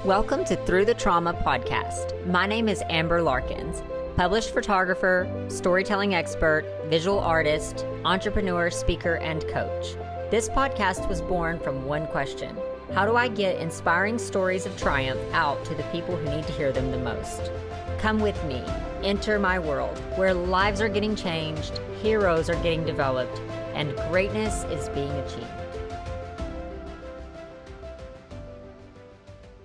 Welcome to Through the Trauma podcast. My name is Amber Larkins, published photographer, storytelling expert, visual artist, entrepreneur, speaker, and coach. This podcast was born from one question: how do I get inspiring stories of triumph out to the people who need to hear them the most? Come with me, enter my world, where lives are getting changed, heroes are getting developed, and greatness is being achieved.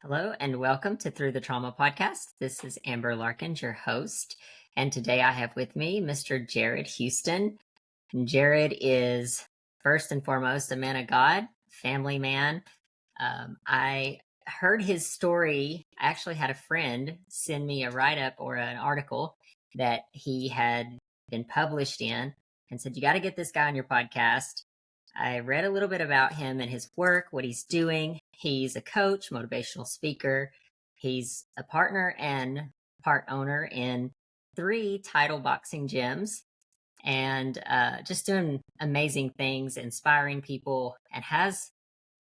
Hello and welcome to Through the Trauma podcast. This is Amber Larkins, your host, and today I have with me Mr. Jarrod Houston. And Jarrod is first and foremost a man of God, family man. I heard his story. I actually had a friend send me a write-up or an article that he had been published in and said, you got to get this guy on your podcast. I read a little bit about him and his work, what he's doing. He's a coach, motivational speaker. He's a partner and part owner in 3 title boxing gyms and just doing amazing things, inspiring people, and has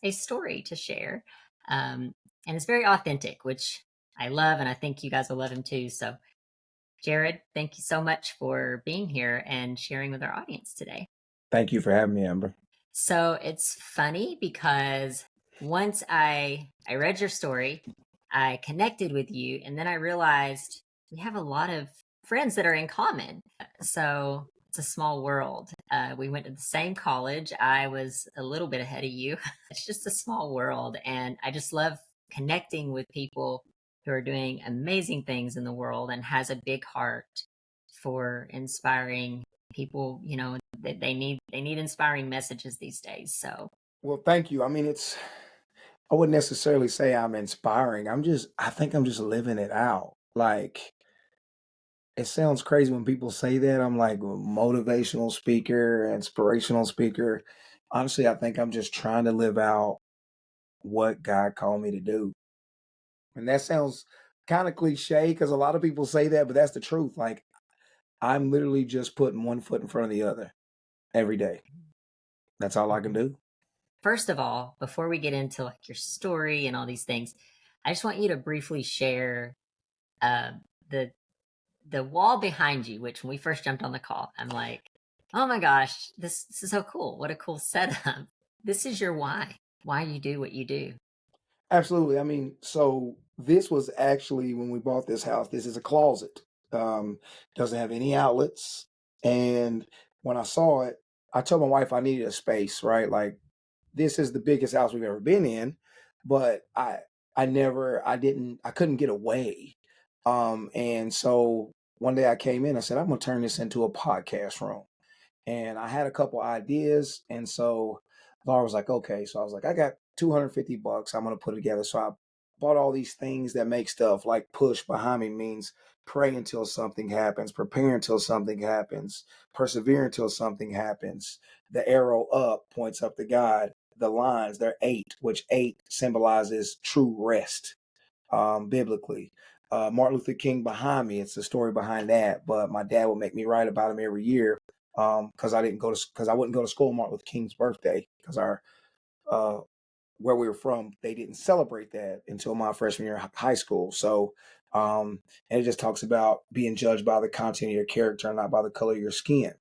a story to share. And it's very authentic, which I love, and I think you guys will love him too. So, Jarrod, thank you so much for being here and sharing with our audience today. Thank you for having me, Amber. So it's funny because once I read your story, I connected with you, and then I realized we have a lot of friends that are in common. So it's a small world. We went to the same college. I was a little bit ahead of you. It's just a small world, and I just love connecting with people who are doing amazing things in the world and has a big heart for inspiring people. You know, that they need inspiring messages these days. So, well, thank you. I mean, I wouldn't necessarily say I'm inspiring. I think I'm just living it out. Like, it sounds crazy when people say that. I'm like a motivational speaker, inspirational speaker. Honestly, I think I'm just trying to live out what God called me to do. And that sounds kind of cliche because a lot of people say that, but that's the truth. Like, I'm literally just putting one foot in front of the other every day. That's all I can do. First of all, before we get into like your story and all these things, I just want you to briefly share the wall behind you, which when we first jumped on the call, I'm like, oh my gosh, this is so cool. What a cool setup. This is your why you do what you do. Absolutely. I mean, so this was actually when we bought this house. This is a closet. Doesn't have any outlets. And when I saw it, I told my wife I needed a space, right? Like, this is the biggest house we've ever been in, but I couldn't get away. And so one day I came in, I said, I'm gonna turn this into a podcast room. And I had a couple ideas, and so Laura was like, okay. So I was like, I got $250. I'm gonna put it together. So I bought all these things that make stuff like push behind me means pray until something happens, prepare until something happens, persevere until something happens. The arrow up points up to God. The lines, they're 8, which 8 symbolizes true rest, biblically. Martin Luther King behind me, it's the story behind that. But my dad would make me write about him every year because I wouldn't go to school on Martin Luther King's birthday because where we were from, they didn't celebrate that until my freshman year of high school. So, and it just talks about being judged by the content of your character and not by the color of your skin.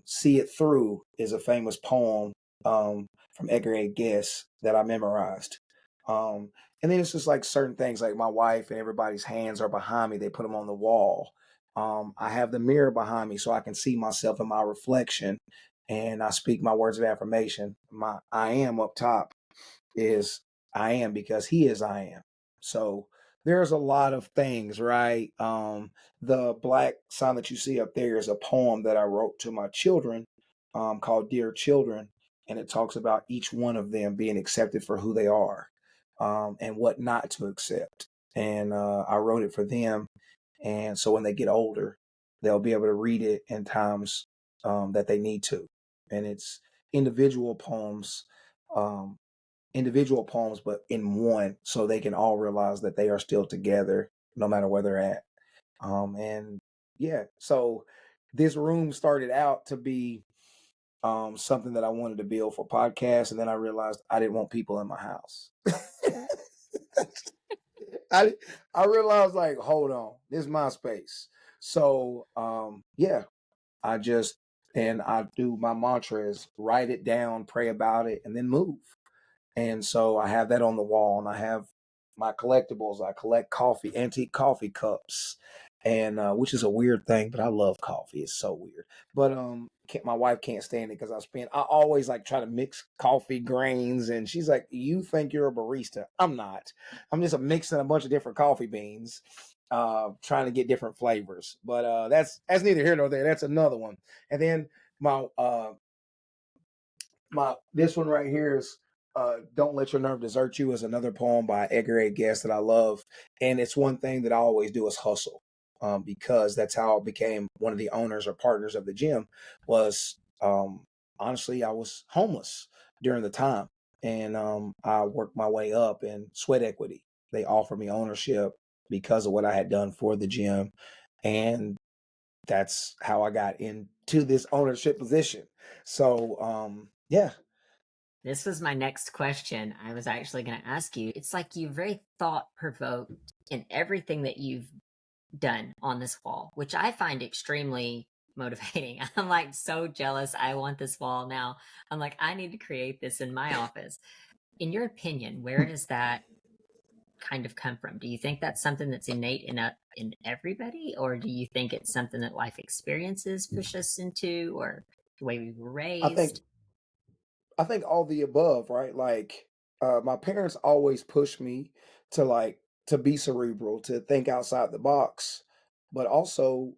See It Through is a famous poem from Edgar A. Guess that I memorized. And then it's just like certain things, like my wife and everybody's hands are behind me. They put them on the wall. I have the mirror behind me so I can see myself in my reflection, and I speak my words of affirmation. My I am up top is I am because he is I am. So there's a lot of things, right? The black sign that you see up there is a poem that I wrote to my children called Dear Children. And it talks about each one of them being accepted for who they are and what not to accept. And I wrote it for them. And so when they get older, they'll be able to read it in times that they need to. And it's individual poems, um, but in one, so they can all realize that they are still together no matter where they're at. And yeah, so this room started out to be something that I wanted to build for podcasts, and then I realized I didn't want people in my house. I I realized like, hold on, this is my space. So yeah, I just and I do my mantra is write it down, pray about it, and then move. And so I have that on the wall, and I have my collectibles. I collect coffee, antique coffee cups, and which is a weird thing, but I love coffee. It's so weird. But my wife can't stand it because I always like try to mix coffee grains, and she's like, "You think you're a barista? I'm not. I'm just mixing a bunch of different coffee beans." Trying to get different flavors, but that's neither here nor there. That's another one. And then my this one right here is "Don't Let Your Nerve Desert You" is another poem by Edgar A. Guest that I love, and it's one thing that I always do is hustle, because that's how I became one of the owners or partners of the gym. Was honestly, I was homeless during the time, and I worked my way up in sweat equity. They offered me ownership because of what I had done for the gym, and that's how I got into this ownership position. So yeah. This was my next question. I was actually going to ask you. It's like you're very thought provoked in everything that you've done on this wall, which I find extremely motivating. I'm like so jealous. I want this wall now. I'm like, I need to create this in my office. In your opinion, where does that kind of come from? Do you think that's something that's innate in everybody, or do you think it's something that life experiences push us into, or the way we were I think raised? I think all the above, right? Like my parents always pushed me to to be cerebral, to think outside the box, but also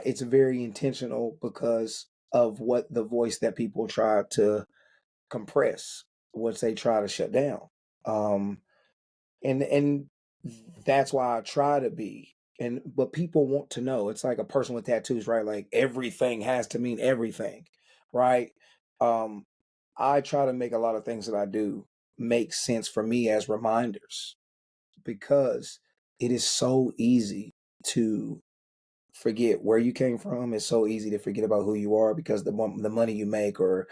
it's very intentional because of what the voice that people try to compress, what they try to shut down. Um and that's why I try to be. And but people want to know. It's like a person with tattoos, right? Like everything has to mean everything, right? Um, I try to make a lot of things that I do make sense for me as reminders because it is so easy to forget where you came from. It's so easy to forget about who you are because the money you make, or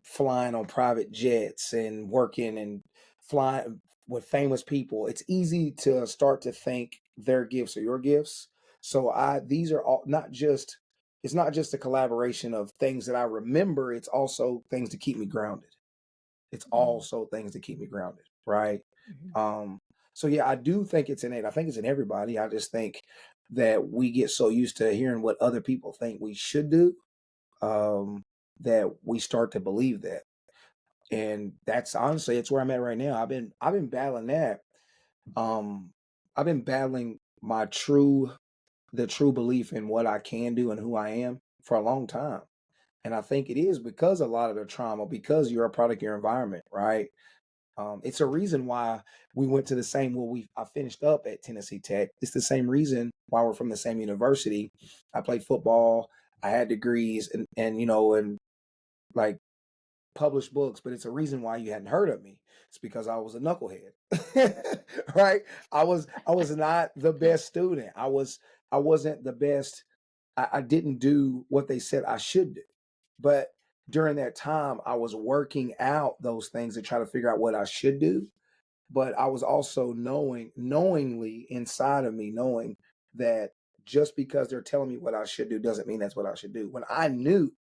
flying on private jets and working and flying with famous people. It's easy to start to think their gifts are your gifts. So I these are all not just it's not just a collaboration of things that I remember. It's also things to keep me grounded. It's Mhm, also things to keep me grounded, right? mhm, Um, so yeah, I do think it's innate. I think it's in everybody. I just think that we get so used to hearing what other people think we should do, um, that we start to believe that. And that's honestly it's where I'm at right now. I've been battling that. Um, I've been battling the true belief in what I can do and who I am for a long time. And I think it is because a lot of the trauma, because you're a product of your environment, right? It's a reason why we went to the same. Well, I finished up at Tennessee Tech. It's the same reason why we're from the same university. I played football. I had degrees, and like published books. But it's a reason why you hadn't heard of me. It's because I was a knucklehead, right? I was not the best student. I wasn't the best. I didn't do what they said I should do. But during that time, I was working out those things to try to figure out what I should do, but I was also knowingly inside of me, knowing that just because they're telling me what I should do doesn't mean that's what I should do. When I knew,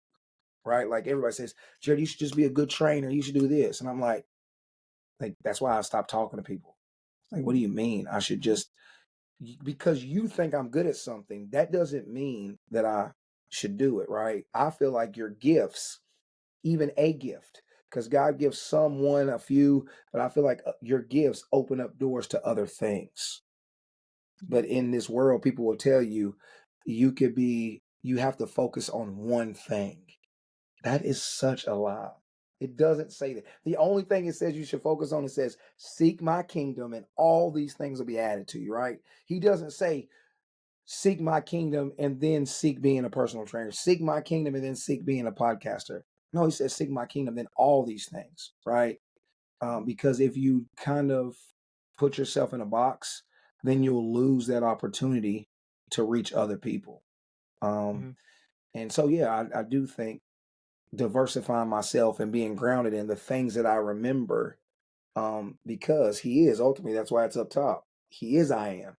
right? Like everybody says, Jared, you should just be a good trainer. You should do this. And I'm like that's why I stopped talking to people. Like, what do you mean? I should just because you think I'm good at something, that doesn't mean that I should do it, right? I feel like your gifts, even a gift, because God gives someone a few, but I feel like your gifts open up doors to other things. But in this world, people will tell you you have to focus on one thing. That is such a lie. It doesn't say that. The only thing it says you should focus on, it says, seek my kingdom and all these things will be added to you, right? He doesn't say, seek my kingdom and then seek being a personal trainer. Seek my kingdom and then seek being a podcaster. No, he says seek my kingdom, then all these things, right? Because if you kind of put yourself in a box, then you'll lose that opportunity to reach other people. Um, mhm. and so, yeah, I do think diversifying myself and being grounded in the things that I remember, because he is ultimately, that's why it's up top. he is I am.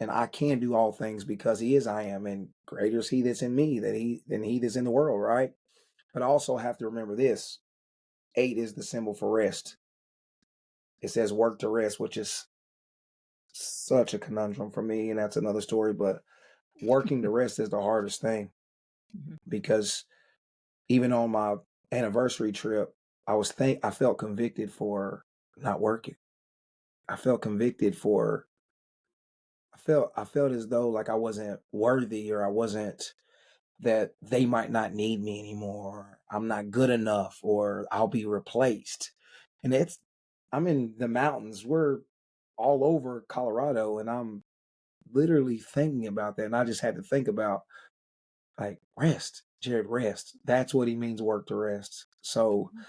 And I can do all things because he is I am. And greater is he that's in me than he that's in the world, right? But I also have to remember this. 8 is the symbol for rest. It says work to rest, which is such a conundrum for me, and that's another story. But working to rest is the hardest thing Mhm. because even on my anniversary trip, I felt convicted for not working. I felt convicted for I felt as though like I wasn't worthy or I wasn't that they might not need me anymore. I'm not good enough or I'll be replaced. And I'm in the mountains. We're all over Colorado and I'm literally thinking about that. And I just had to think about like rest, Jarrod, rest. That's what he means work to rest. So Mhm.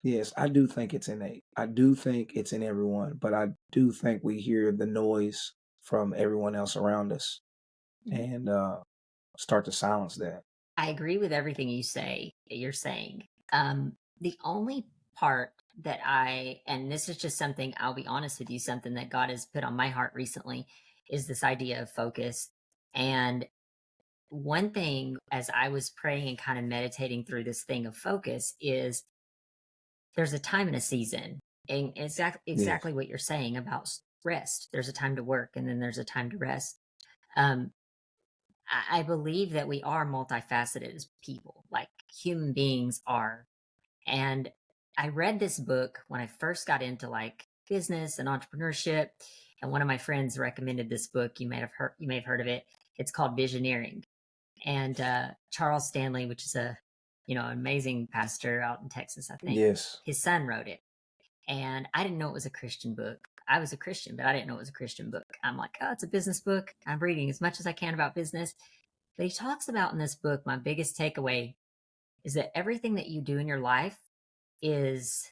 yes, I do think it's innate. I do think it's in everyone, but I do think we hear the noise from everyone else around us Mhm. and start to silence that. I agree with everything you're saying. The only part that and this is just something, I'll be honest with you, something that God has put on my heart recently is this idea of focus. And one thing as I was praying and kind of meditating through this thing of focus is there's a time and a season. And Yes. exactly what you're saying about rest. There's a time to work and then there's a time to rest. Um, I believe that we are multifaceted as people, like human beings are. And I read this book when I first got into like business and entrepreneurship. And one of my friends recommended this book. You may have heard of it. It's called Visioneering. And Charles Stanley, which is a amazing pastor out in Texas, I think, Yes. his son wrote it. And I didn't know it was a Christian book. I was a Christian, but I didn't know it was a Christian book. I'm like, oh, it's a business book. I'm reading as much as I can about business. But he talks about in this book, my biggest takeaway is that everything that you do in your life is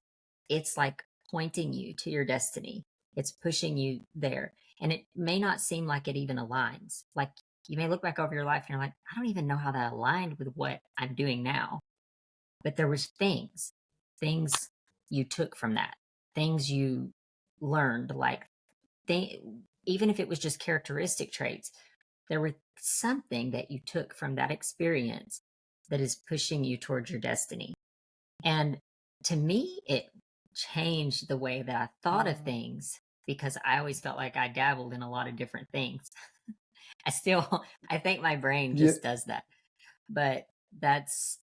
it's like pointing you to your destiny. It's pushing you there. And it may not seem like it even aligns. Like you may look back over your life and you're like, I don't even know how that aligned with what I'm doing now. But there was things you took from that, things you learned, like even if it was just characteristic traits, there was something that you took from that experience that is pushing you towards your destiny. And to me, it changed the way that I thought of things because I always felt like I dabbled in a lot of different things. I still, I think my brain Yeah. just does that. But that's,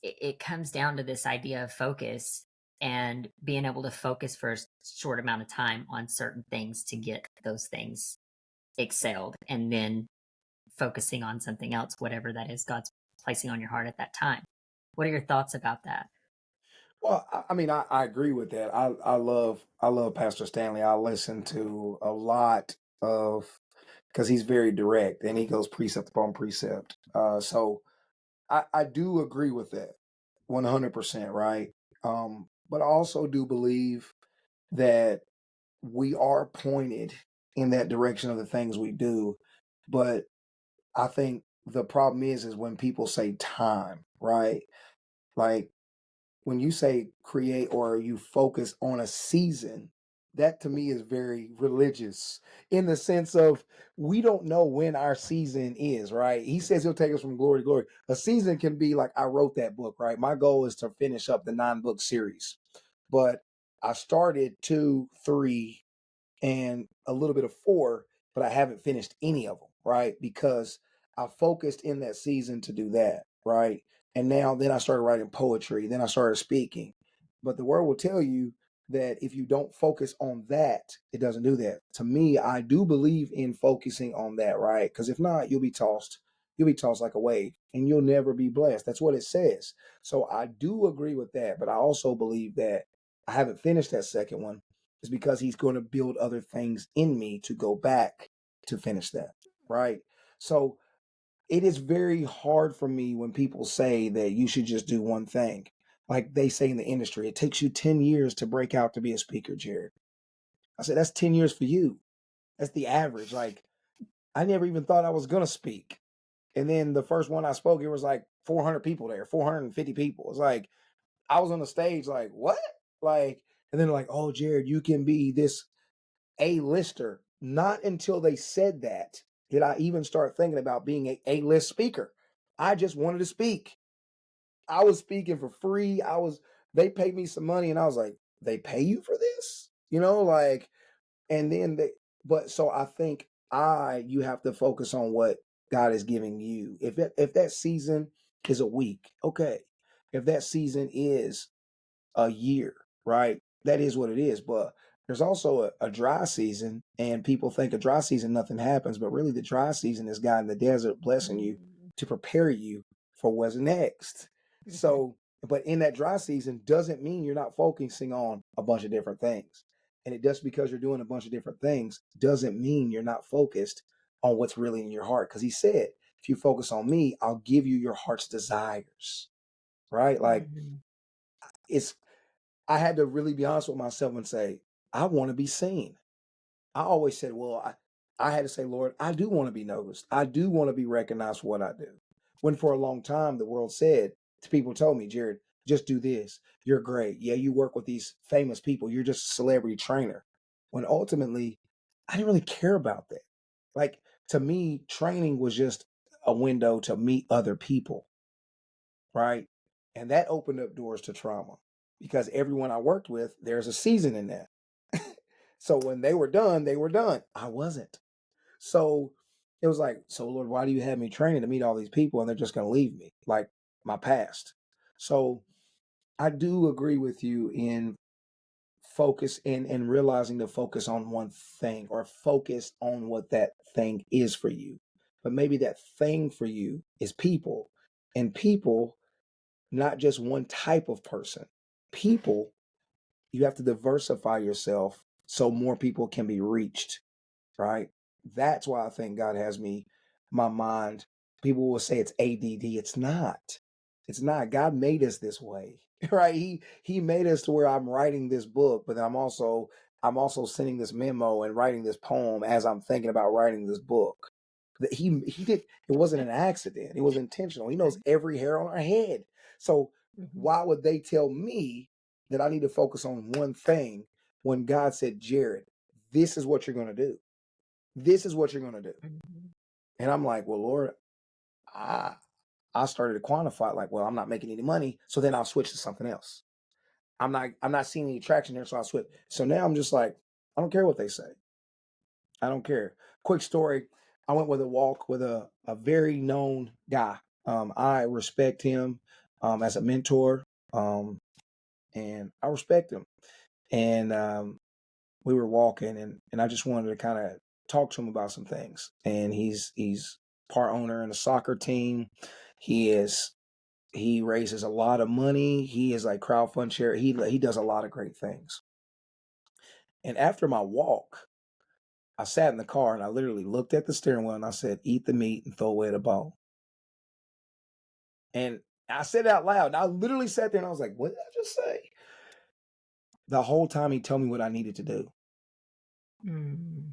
it comes down to this idea of focus and being able to focus for a short amount of time on certain things to get those things excelled and then focusing on something else, whatever that is God's placing on your heart at that time. What are your thoughts about that? Well, I mean, I agree with that. I love Pastor Stanley. I listen to a lot of because he's very direct and he goes precept upon precept. So I do agree with that 100%, right? But I also do believe that we are pointed in that direction of the things we do. But I think the problem is when people say time, right? Like when you say create or you focus on a season, that to me is very religious in the sense of we don't know when our season is, right? He says he'll take us from glory to glory. A season can be like I wrote that book, right? My goal is to finish up the 9 book series, but I started 2, 3, and a little bit of 4, but I haven't finished any of them, right? Because I focused in that season to do that, right? And now then I started writing poetry, then I started speaking. But the word will tell you that if you don't focus on that, it doesn't do that. To me, I do believe in focusing on that, right? Because if not, you'll be tossed. You'll be tossed like a wave and you'll never be blessed. That's what it says. So I do agree with that, but I also believe that I haven't finished that second one is because he's going to build other things in me to go back to finish that. Right. So it is very hard for me when people say that you should just do one thing. Like they say in the industry, it takes you 10 years to break out to be a speaker, Jarrod. I said, that's 10 years for you. That's the average. Like I never even thought I was going to speak. And then the first one I spoke, it was like 400 people there, 450 people. It's like, I was on the stage like, what? Like, and then like, oh, Jarrod, you can be this. A-lister. Not until they said that did I even start thinking about being a A-list speaker. I just wanted to speak. I was speaking for free. They paid me some money and I was like, they pay you for this? Like, and then but so I think you have to focus on what God is giving you. If that season is a week, okay. If that season is a year, right? That is what it is. But there's also a dry season, and people think a dry season, nothing happens. But really, the dry season is God in the desert blessing you Mhm. to prepare you for what's next. Mhm. So, but in that dry season doesn't mean you're not focusing on a bunch of different things. And it just because you're doing a bunch of different things doesn't mean you're not focused on what's really in your heart. Because he said, if you focus on me, I'll give you your heart's desires. Right? Like Mhm. it's I had to really be honest with myself and say, I want to be seen. I always said, well, I had to say, Lord, I do want to be noticed. I do want to be recognized for what I do. When for a long time, the world said, people told me, Jarrod, just do this. You're great. Yeah, you work with these famous people. You're just a celebrity trainer. When ultimately, I didn't really care about that. Like, to me, training was just a window to meet other people, right? And that opened up doors to trauma because everyone I worked with, there's a season in that. So when they were done, they were done. I wasn't. So it was like, so Lord, why do you have me training to meet all these people and they're just going to leave me like my past? So I do agree with you in focus in realizing to focus on one thing or focus on what that thing is for you. But maybe that thing for you is people, and people, not just one type of person. People, you have to diversify yourself so more people can be reached, right? That's why I think God has my mind. People will say it's ADD. It's not. It's not. God made us this way, right? He made us to where I'm writing this book, but I'm also sending this memo and writing this poem as I'm thinking about writing this book. That he did. It wasn't Okay. an accident. It was intentional. He knows Okay. every hair on our head. So Mhm. why would they tell me that I need to focus on one thing when God said, Jarrod, this is what you're going to do. This is what you're going to do. Mhm. And I'm like, well, Lord, I I started to quantify like, well, I'm not making any money, so then I'll switch to something else. I'm not seeing any traction there, so I'll switch. So now I'm just like, I don't care what they say. I don't care. Quick story. I went with a walk with a very known guy. I respect him as a mentor. And I respect him. And we were walking and I just wanted to kind of talk to him about some things. And he's part owner in a soccer team. He is he raises a lot of money. He is like crowdfund share. He does a lot of great things. And after my walk, I sat in the car and I literally looked at the steering wheel and I said, eat the meat and throw away the bone. And I said it out loud. And I literally sat there and I was like, what did I just say? The whole time he told me what I needed to do. Mm.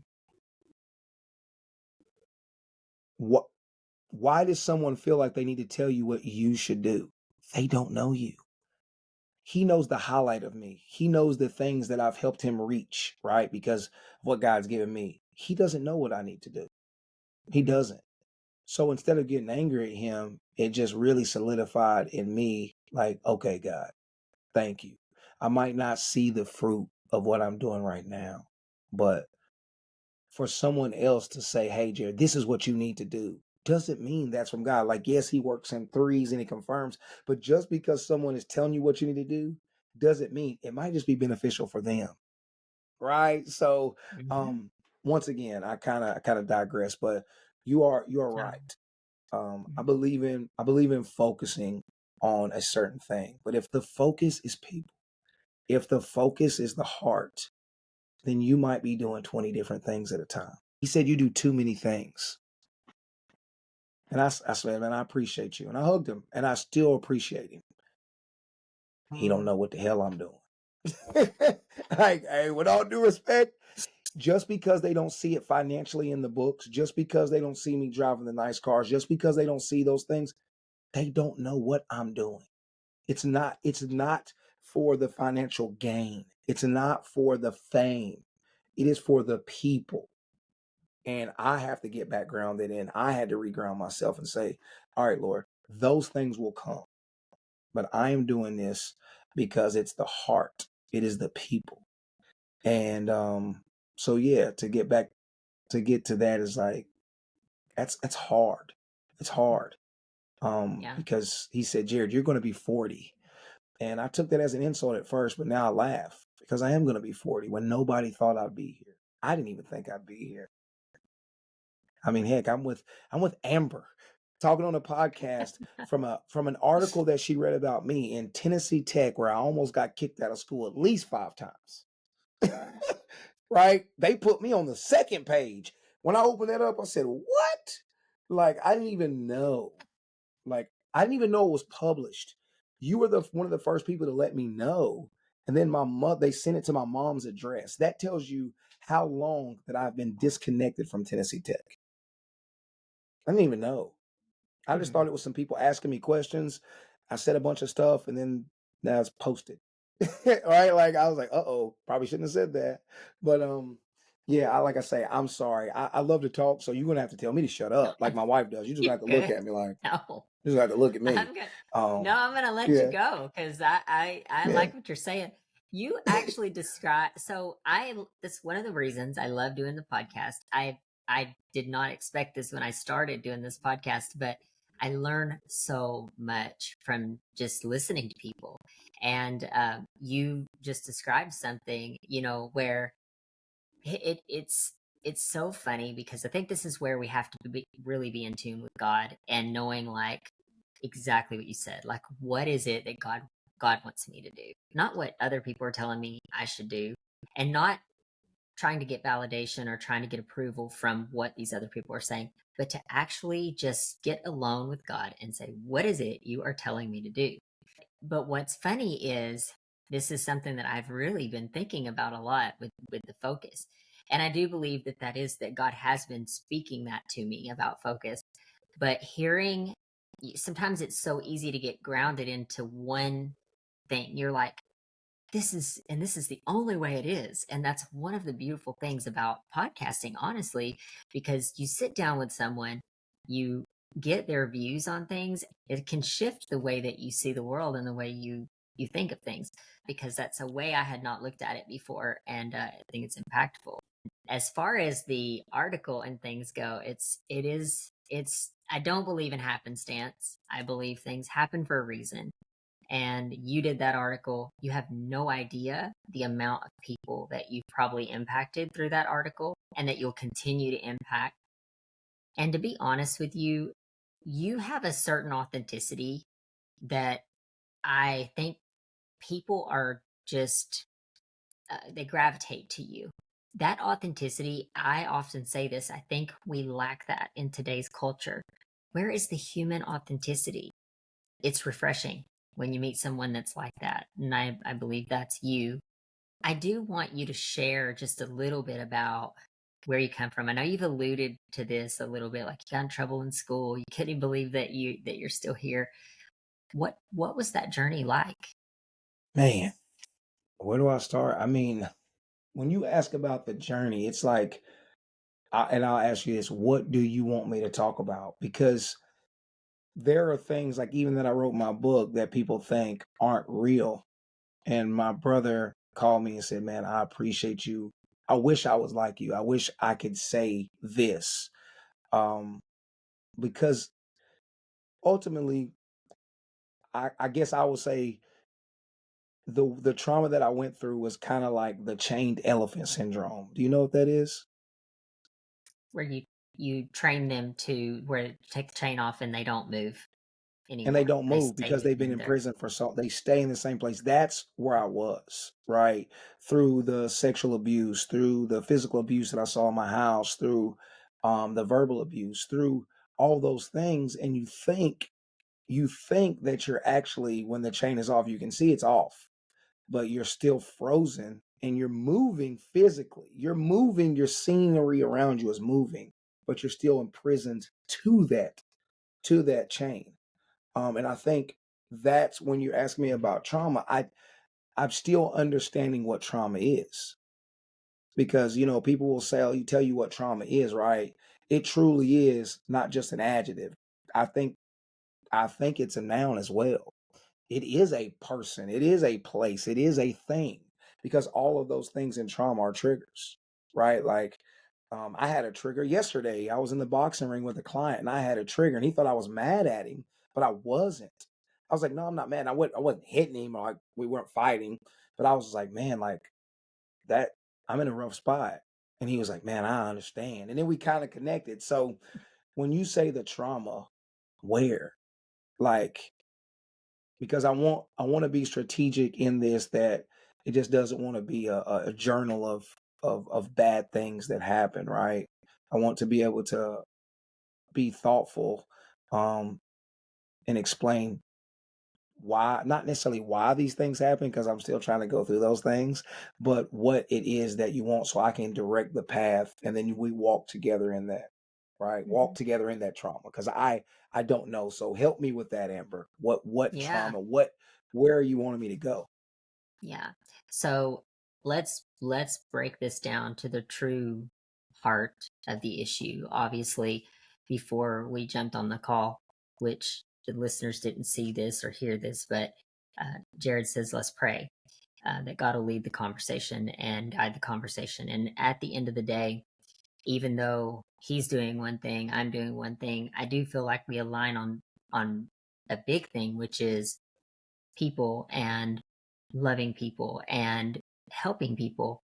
What Why does someone feel like they need to tell you what you should do? They don't know you. He knows the highlight of me. He knows the things that I've helped him reach, right? Because of what God's given me. He doesn't know what I need to do. He Mhm. doesn't. So instead of getting angry at him, it just really solidified in me like, okay, God, thank you. I might not see the fruit of what I'm doing right now, but for someone else to say, hey, Jared, this is what you need to do, doesn't mean that's from God. Like, yes, he works in threes and he confirms, but just because someone is telling you what you need to do doesn't mean it might just be beneficial for them. Right. So Mhm. um once again, I kind of digress, but you are Yeah. right. I Mhm. believe in focusing on a certain thing. But if the focus is people, if the focus is the heart, then you might be doing 20 different things at a time. He said you do too many things. And I said, man, I appreciate you. And I hugged him and I still appreciate him. He don't know what the hell I'm doing. Like, hey, with all due respect, just because they don't see it financially in the books, just because they don't see me driving the nice cars, just because they don't see those things, they don't know what I'm doing. It's not for the financial gain. It's not for the fame. It is for the people. And I have to get back grounded, and I had to reground myself and say, all right, Lord, those things will come. But I am doing this because it's the heart. It is the people. And so yeah, to get to that is like that's hard. It's hard. Yeah. Because he said, Jarrod, you're gonna be 40. And I took that as an insult at first, but now I laugh because I am gonna be 40 when nobody thought I'd be here. I didn't even think I'd be here. I mean, heck, I'm with Amber talking on a podcast from an article that she read about me in Tennessee Tech, where I almost got kicked out of school at least 5 times. Right? They put me on the second page. When I opened that up, I said, "What?" Like I didn't even know. Like I didn't even know it was published. You were the one of the first people to let me know. And then my mother, they sent it to my mom's address. That tells you how long that I've been disconnected from Tennessee Tech. I didn't even know. I just Mhm. thought it was some people asking me questions. I said a bunch of stuff and then now it's posted. Right? Like I was like, uh-oh, probably shouldn't have said that. But yeah, like I say, I'm sorry. I love to talk, so you're gonna have to tell me to shut up, like my wife does. You just You're have to look good. at me like No. you just have to look at me. I'm good. No, Um, I'm gonna let you yeah, go because I yeah. like what you're saying. You actually describe so this one of the reasons I love doing the podcast. I did not expect this when I started doing this podcast, but I learn so much from just listening to people. And you just described something, where it's so funny because I think this is where we have to really be in tune with God and knowing like exactly what you said. Like, what is it that God wants me to do? Not what other people are telling me I should do, and not trying to get validation or trying to get approval from what these other people are saying, but to actually just get alone with God and say, what is it you are telling me to do? But what's funny is this is something that I've really been thinking about a lot with the focus. And I do believe that that God has been speaking that to me about focus. But hearing, sometimes it's so easy to get grounded into one thing. You're like, this is the only way it is. And that's one of the beautiful things about podcasting, honestly, because you sit down with someone, you get their views on things. It can shift the way that you see the world and the way you think of things, because that's a way I had not looked at it before, and I think it's impactful. As far as the article and things go, it's I don't believe in happenstance. I believe things happen for a reason, and you did that article. You have no idea the amount of people that you've probably impacted through that article and that you'll continue to impact. And to be honest with you, you have a certain authenticity that I think people are just, they gravitate to you. That authenticity, I often say this, I think we lack that in today's culture. Where is the human authenticity? It's refreshing when you meet someone that's like that. And I believe that's you. I do want you to share just a little bit about where you come from. I know you've alluded to this a little bit, like you got in trouble in school. You couldn't believe that you're still here. What was that journey like? Man, where do I start? I mean, when you ask about the journey, it's like, and I'll ask you this: what do you want me to talk about? Because there are things like even that I wrote in my book that people think aren't real. And my brother called me and said, "Man, I appreciate you. I wish I was like you. I wish I could say this." Um, because ultimately, I guess I would say the trauma that I went through was kind of like the chained elephant syndrome. Do you know what that is? Where you train them to where take the chain off and they don't move And they anymore. don't They move stay because they've been within in their prison for so they stay in the same place. That's where I was, right? Through the sexual abuse, through the physical abuse that I saw in my house, through the verbal abuse, through all those things. And you think that you're actually, when the chain is off, you can see it's off, but you're still frozen and you're moving physically. You're moving, your scenery around you is moving, but you're still imprisoned to that chain. And I think that's when you ask me about trauma, I'm still understanding what trauma is. because people will say, you tell you what trauma is, right? It truly is not just an adjective. I think I think it's a noun as well. It is a person, it is a place, it is a thing, because all of those things in trauma are triggers, right? Like, I had a trigger yesterday. I was in the boxing ring with a client and I had a trigger and he thought I was mad at him, but I wasn't. I was like, no, I'm not mad. I wasn't hitting him, or like we weren't fighting, but I was just like, man, like that, I'm in a rough spot. And he was like, man, I understand. And then we kind of connected. So when you say the trauma, where? Like, because I want to be strategic in this, that it just doesn't want to be a journal of bad things that happen, right? I want to be able to be thoughtful, um and explain why, not necessarily why these things happen, because I'm still trying to go through those things, but what it is that you want, so I can direct the path, and then we walk together in that, right? Walk Mhm. together in that trauma, because I don't know. So help me with that, Amber. What Yeah. trauma? Where are you wanting me to go? Yeah. So let's break this down to the true heart of the issue. Obviously, before we jumped on the call, which the listeners didn't see this or hear this, but Jared says, "Let's pray that God will lead the conversation and guide the conversation." And at the end of the day, even though he's doing one thing, I'm doing one thing, I do feel like we align on a big thing, which is people and loving people and helping people.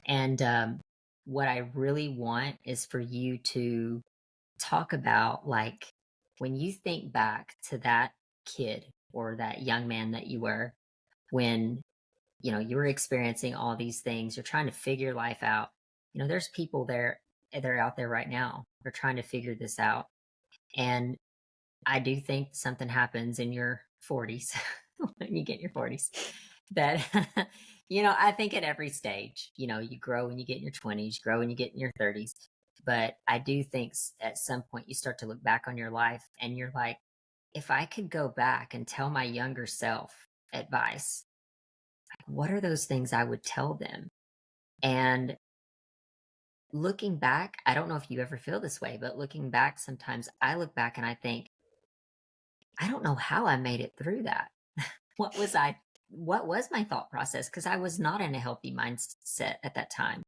And what I really want is for you to talk about, like, when you think back to that kid or that young man that you were, when you were experiencing all these things, you're trying to figure life out. There's people there, they're out there right now, they're trying to figure this out. And I do think something happens in your 40s, when you get in your 40s, that, I think at every stage, you grow when you get in your 20s, you grow when you get in your 30s. But I do think at some point you start to look back on your life and you're like, if I could go back and tell my younger self advice, what are those things I would tell them? And looking back, I don't know if you ever feel this way, but looking back, sometimes I look back and I think, I don't know how I made it through that. What was I what was my thought process? Because I was not in a healthy mindset at that time.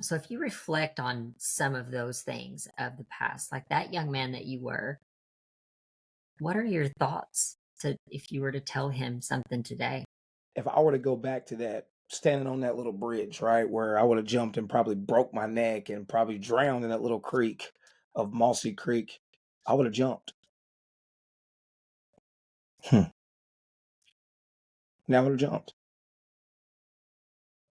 So if you reflect on some of those things of the past, like that young man that you were, what are your thoughts to if you were to tell him something today? If I were to go back to that, standing on that little bridge, right, where I would have jumped and probably broke my neck and probably drowned in that little creek of Mossy Creek, I would have jumped. Hmm. Now I would have jumped.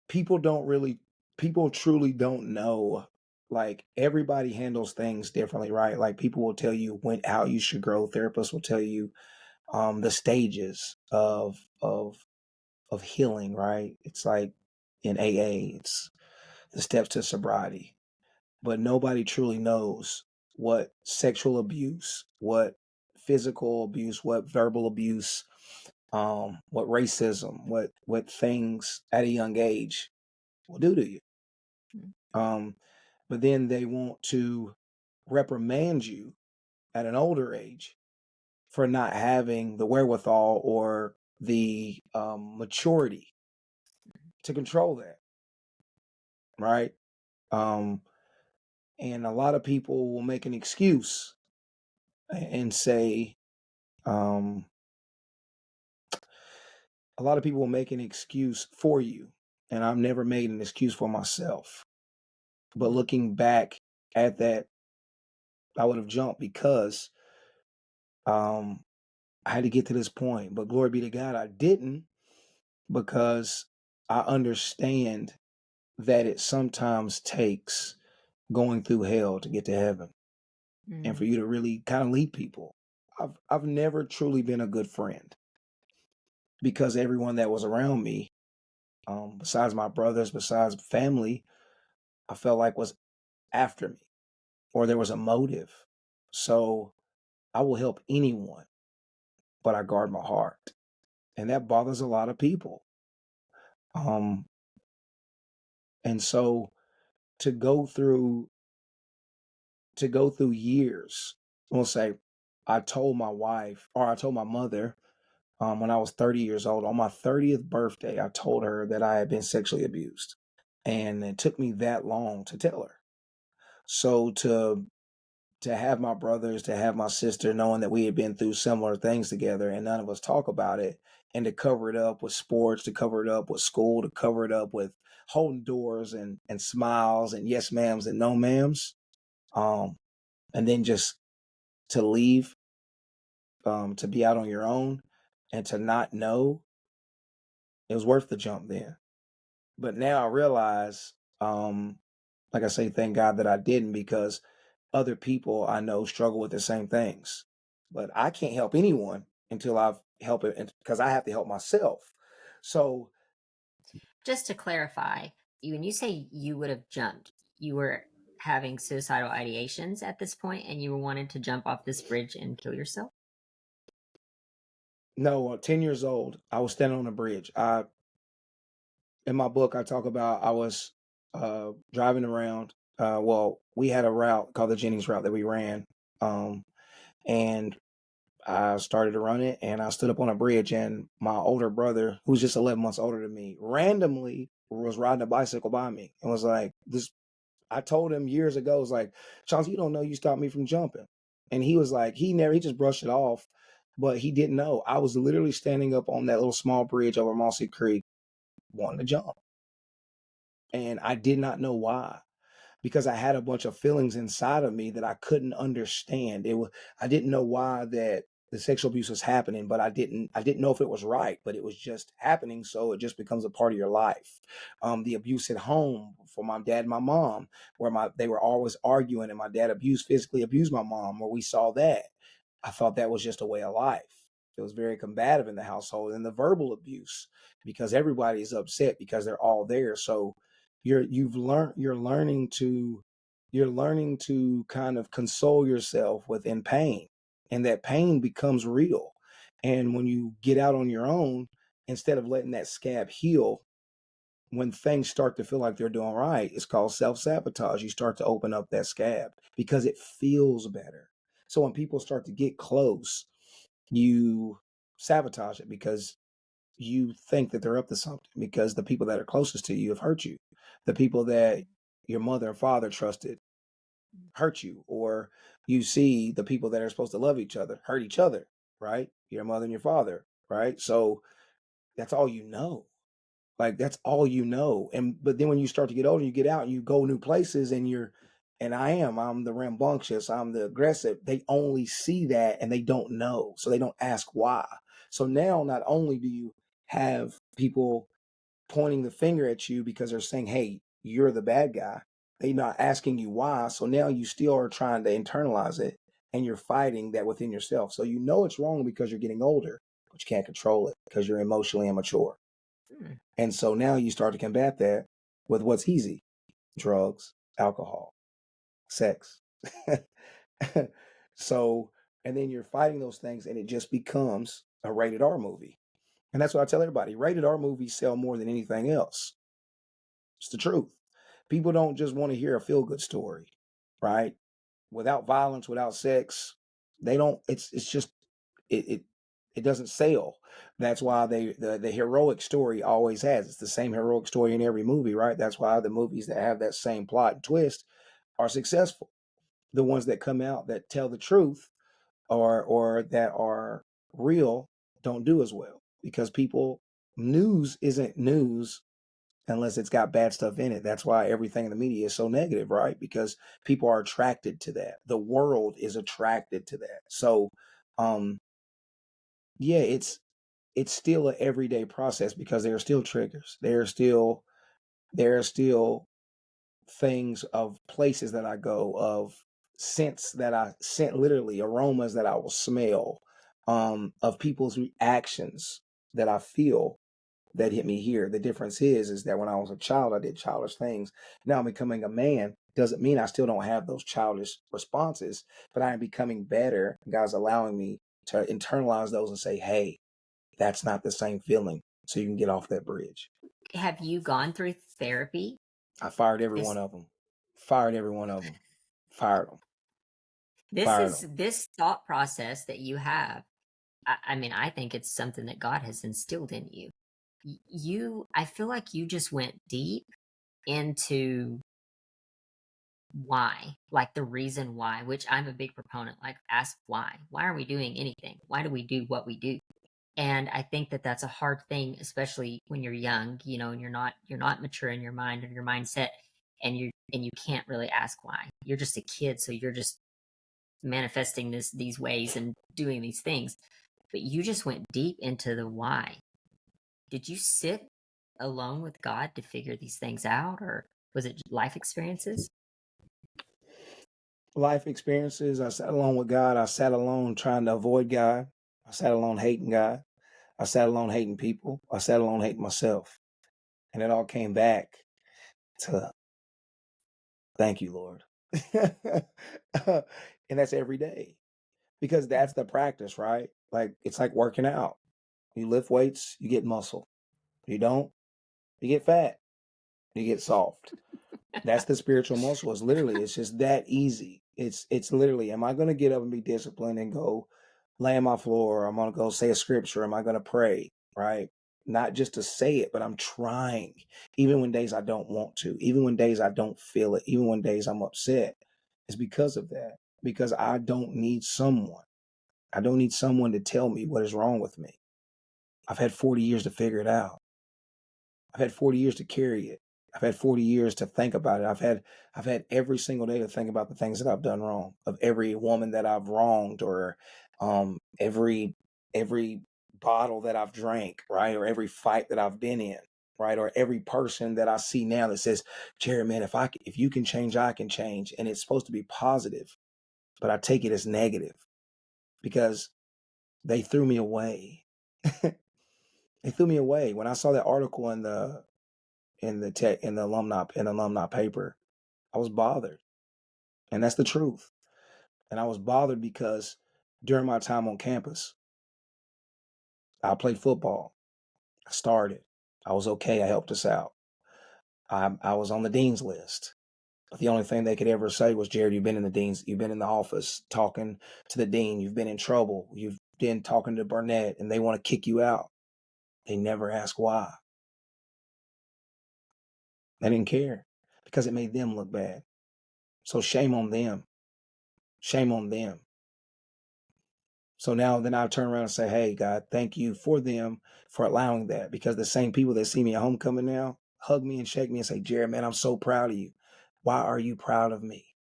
People don't really, people truly don't know. Like, everybody handles things differently, right? Like, people will tell you how you should grow. Therapists will tell you the stages of healing, right? It's like in AA, it's the steps to sobriety. But nobody truly knows what sexual abuse, what physical abuse, what verbal abuse, what racism, what things at a young age will do to you. Mm. Um, but then they want to reprimand you at an older age for not having the wherewithal or the maturity to control that, right? Um, and a lot of people will make an excuse and say, um, a lot of people will make an excuse for you. And I've never made an excuse for myself. But Mm. looking back at that, I would have jumped because um, I had to get to this point. But glory be to God, I didn't, because I understand that it sometimes takes going through hell to get to heaven, and for Mm. you to really kind of lead people. I've never truly been a good friend, because everyone that was around me, besides my brothers, besides family, I felt like was after me, or there was a motive. So I will help anyone, but I guard my heart. And that bothers a lot of people. Um, And so to go through years, we'll say I told my wife or I told my mother when I was 30 years old, on my 30th birthday, I told her that I had been sexually abused. And it took me that long to tell her. So to have my brothers, to have my sister, knowing that we had been through similar things together and none of us talk about it, and to cover it up with sports, to cover it up with school, to cover it up with holding doors and smiles and yes ma'ams and no ma'ams, um, and then just to leave, to be out on your own and to not know, it was worth the jump then. But now I realize, like I say, thank God that I didn't, because other people I know struggle with the same things. But I can't help anyone until I've helped it, because I have to help myself. So Just to clarify, when you say you would have jumped, you were having suicidal ideations at this point and you were wanting to jump off this bridge and kill yourself? no, 10 years old, I was standing on a bridge. In my book, I talk about I was driving around. Well, we had a route called the Jennings route that we ran. And I started to run it, and I stood up on a bridge, and my older brother, who's just 11 months older than me, randomly was riding a bicycle by me and was like, this, I told him years ago, was like, Chauncey, you don't know you stopped me from jumping. And he was like, he just brushed it off, but he didn't know. I was literally standing up on that little small bridge over Mossy Creek wanting to jump. And I did not know why, because I had a bunch of feelings inside of me that I couldn't understand. I didn't know why that the sexual abuse was happening, but I didn't know if it was right, but it was just happening. So it just becomes a part of your life. The abuse at home for my dad and my mom, where they were always arguing, and my dad physically abused my mom, where we saw that. I thought that was just a way of life. It was very combative in the household. And the verbal abuse, because everybody is upset because they're all there. So you're learning to kind of console yourself within pain, and that pain becomes real. And when you get out on your own, instead of letting that scab heal, when things start to feel like they're doing right, it's called self-sabotage. You start to open up that scab because it feels better. So when people start to get close, you sabotage it because you think that they're up to something, because the people that are closest to you have hurt you. The people that your mother and father trusted hurt you, or you see the people that are supposed to love each other hurt each other, right? Your mother and your father, right? So that's all you know. Like that's all you know. And but then when you start to get older, you get out and you go new places, and I'm the rambunctious, I'm the aggressive. They only see that and they don't know. So they don't ask why. So now not only do you have people pointing the finger at you because they're saying, hey, you're the bad guy, they're not asking you why. So now you still are trying to internalize it, and you're fighting that within yourself. So you know it's wrong because you're getting older, but you can't control it because you're emotionally immature. Hmm. And so now you start to combat that with what's easy: drugs, alcohol, sex. So, and then you're fighting those things, and it just becomes a rated R movie. And that's what I tell everybody: rated R movies sell more than anything else. It's the truth. People don't just want to hear a feel good story, right? Without violence, without sex, they don't, it's just, it, it, it doesn't sell. That's why the heroic story always has. It's the same heroic story in every movie, right? That's why the movies that have that same plot and twist are successful. The ones that come out that tell the truth, or that are real, don't do as well, because people, news isn't news unless it's got bad stuff in it. That's why everything in the media is so negative, right? Because people are attracted to that. The world is attracted to that. So, um, yeah, it's still an everyday process, because there are still triggers. There are still things of places that I go, of scents that I scent, literally aromas that I will smell, of people's reactions that I feel, that hit me here. The difference is that when I was a child, I did childish things. Now I'm becoming a man. Doesn't mean I still don't have those childish responses, but I am becoming better. God's allowing me to internalize those and say, hey, that's not the same feeling. So you can get off that bridge. Have you gone through therapy? I fired every one This of them. Fired every one of them. Fired them. this Fired is them. this thought process that you have. I mean, I think it's something that God has instilled in you. I feel like you just went deep into why, like the reason why, which I'm a big proponent. Like, ask why. Why are we doing anything? Why do we do what we do? And I think that that's a hard thing, especially when you're young, and you're not mature in your mind or your mindset, and you can't really ask why. You're just a kid, so you're just manifesting these ways and doing these things. But you just went deep into the why. Did you sit alone with God to figure these things out, or was it life experiences? Life experiences. I sat alone with God. I sat alone trying to avoid God. I sat alone hating God. I sat alone hating people. I sat alone hating myself. And it all came back to thank you, Lord. And that's every day because that's the practice, right? Like it's like working out. You lift weights, you get muscle. You don't, you get fat, you get soft. That's the spiritual muscle. It's just that easy. It's literally, am I going to get up and be disciplined and go lay on my floor? I'm going to go say a scripture. Am I going to pray? Right? Not just to say it, but I'm trying. Even when days I don't want to, even when days I don't feel it, even when days I'm upset. It's because of that. Because I don't need someone. I don't need someone to tell me what is wrong with me. I've had 40 years to figure it out. I've had 40 years to carry it. I've had 40 years to think about it. I've had every single day to think about the things that I've done wrong, of every woman that I've wronged, or every bottle that I've drank, right? Or every fight that I've been in, right? Or every person that I see now that says, "Jarrod, man, if you can change, I can change." And it's supposed to be positive, but I take it as negative because they threw me away. They threw me away when I saw that article in the alumni paper. I was bothered, and that's the truth. And I was bothered because during my time on campus, I played football. I started. I was okay. I helped us out. I was on the dean's list. But the only thing they could ever say was, "Jarrod, you've been in the office talking to the dean. You've been in trouble. You've been talking to Burnett, and they want to kick you out." They never asked why. They didn't care because it made them look bad. So shame on them. Shame on them. So now then I turn around and say, "Hey, God, thank you for them for allowing that." Because the same people that see me at homecoming now hug me and shake me and say, "Jarrod, man, I'm so proud of you." Why are you proud of me?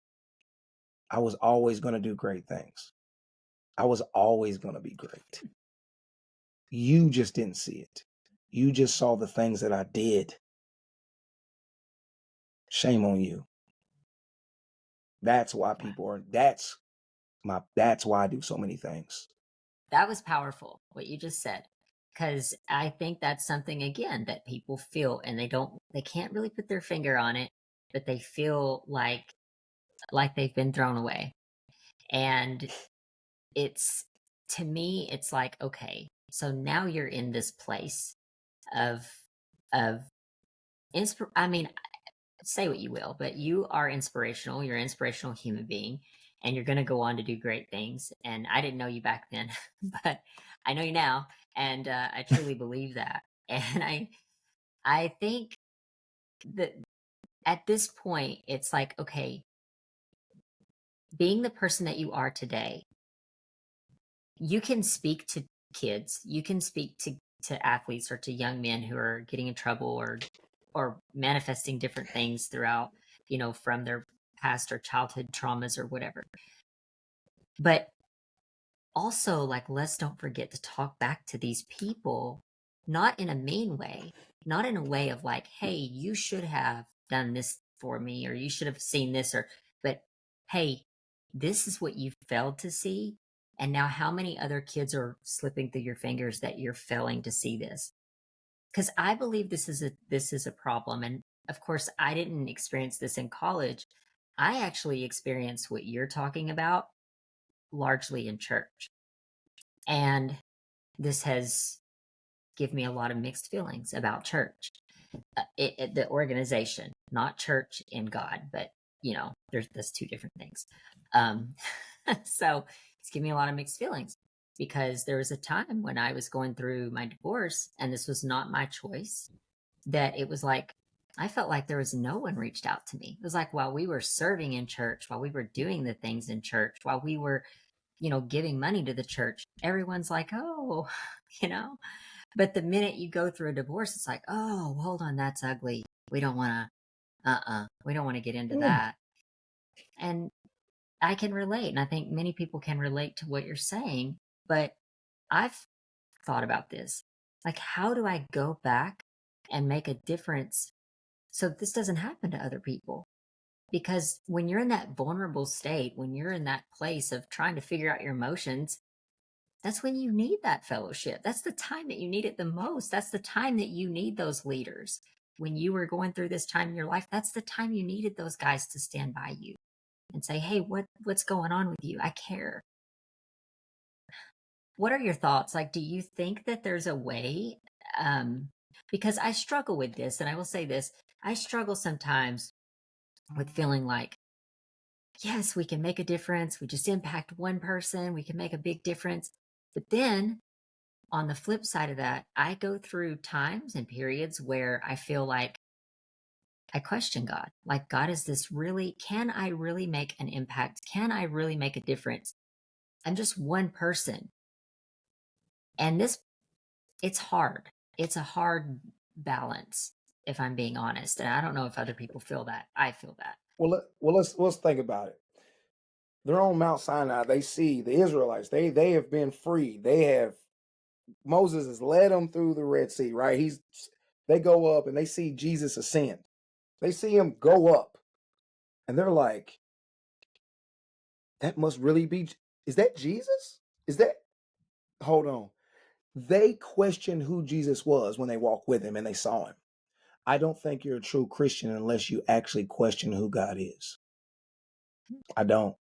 I was always going to do great things. I was always going to be great. You just didn't see it. You just saw the things that I did. Shame on you. That's why Wow. that's why I do so many things. That was powerful, what you just said. Because I think that's something, again, that people feel, and they can't really put their finger on it, but they feel like they've been thrown away. And it's, to me, it's like, okay, so now you're in this place of, of, I mean, say what you will, but you are inspirational. You're an inspirational human being, and you're going to go on to do great things. And I didn't know you back then, but I know you now, and I truly believe that. And I think that at this point, it's like, okay, being the person that you are today, you can speak to kids, you can speak to athletes or to young men who are getting in trouble or manifesting different things throughout, from their past or childhood traumas or whatever. But also, like, let's don't forget to talk back to these people, not in a mean way, not in a way of like, hey, you should have done this for me, or you should have seen this, but hey, this is what you failed to see. And now how many other kids are slipping through your fingers that you're failing to see this? Because I believe this is a problem. And of course, I didn't experience this in college. I actually experienced what you're talking about largely in church. And this has given me a lot of mixed feelings about church, the organization. not church in God, but that's two different things. Um, so it's giving me a lot of mixed feelings because there was a time when I was going through my divorce and this was not my choice, that it was like I felt like there was no one reached out to me. It was like while we were serving in church, while we were doing the things in church, while we were, giving money to the church, everyone's like, oh, you know. But the minute you go through a divorce, it's like, oh, hold on, that's ugly. We don't want to, we don't want to get into Mm. that. And I can relate. And I think many people can relate to what you're saying. But I've thought about this. Like, how do I go back and make a difference so this doesn't happen to other people? Because when you're in that vulnerable state, when you're in that place of trying to figure out your emotions, that's when you need that fellowship. That's the time that you need it the most. That's the time that you need those leaders. When you were going through this time in your life, that's the time you needed those guys to stand by you and say, "Hey, what's going on with you? I care." What are your thoughts? Like, do you think that there's a way? Um, because I struggle with this, and I will say this: I struggle sometimes with feeling like, yes, we can make a difference. We just impact one person. We can make a big difference. But then on the flip side of that, I go through times and periods where I feel like I question God. Like, God, is this really, can I really make an impact? Can I really make a difference? I'm just one person. And it's hard. It's a hard balance, if I'm being honest. And I don't know if other people feel that. I feel that. Let's think about it. They're on Mount Sinai. They see the Israelites. They have been freed. Moses has led them through the Red Sea. Right? They go up and they see Jesus ascend. They see him go up, and they're like, "That must really be. Is that Jesus? Is that? Hold on." They questioned who Jesus was when they walked with him and they saw him. I don't think you're a true Christian unless you actually question who God is. I don't.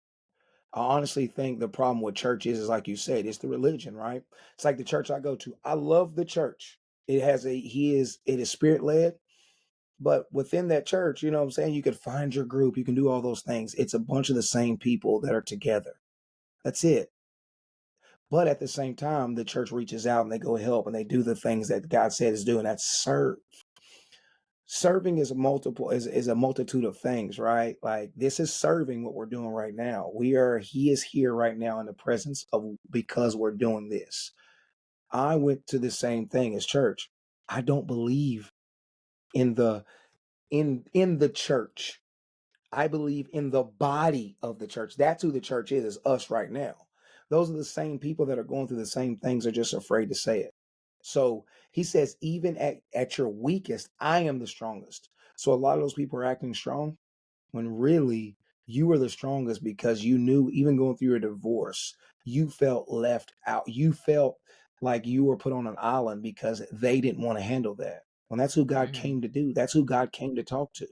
I honestly think the problem with church is like you said, it's the religion, right? It's like the church I go to. I love the church. It is spirit led, but within that church, you know what I'm saying? You could find your group, you can do all those things. It's a bunch of the same people that are together. That's it. But at the same time, the church reaches out and they go help and they do the things that God said is doing. That's serve. Serving is a multitude of things, right? Like this is serving what we're doing right now. He is here right now in the presence of because we're doing this. I went to the same thing as church. I don't believe in the church. I believe in the body of the church. That's who the church is us right now. Those are the same people that are going through the same things, are just afraid to say it. So he says, even at your weakest, I am the strongest. So a lot of those people are acting strong when really you were the strongest because you knew, even going through a divorce, you felt left out. You felt like you were put on an island because they didn't want to handle that. When that's who God Mm, came to do. That's who God came to talk to,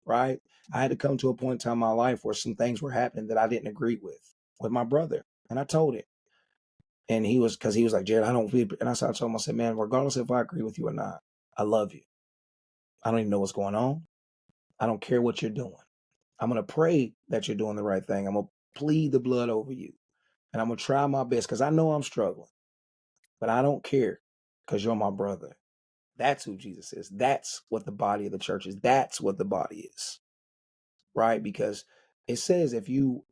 right? I had to come to a point in time in my life where some things were happening that I didn't agree with my brother. And I told him. And because he was like, Jarrod, I don't feel, and I told him, I said, man, regardless if I agree with you or not, I love you. I don't even know what's going on. I don't care what you're doing. I'm going to pray that you're doing the right thing. I'm going to plead the blood over you. And I'm going to try my best because I know I'm struggling, but I don't care because you're my brother. That's who Jesus is. That's what the body of the church is. That's what the body is, right? Because it says if you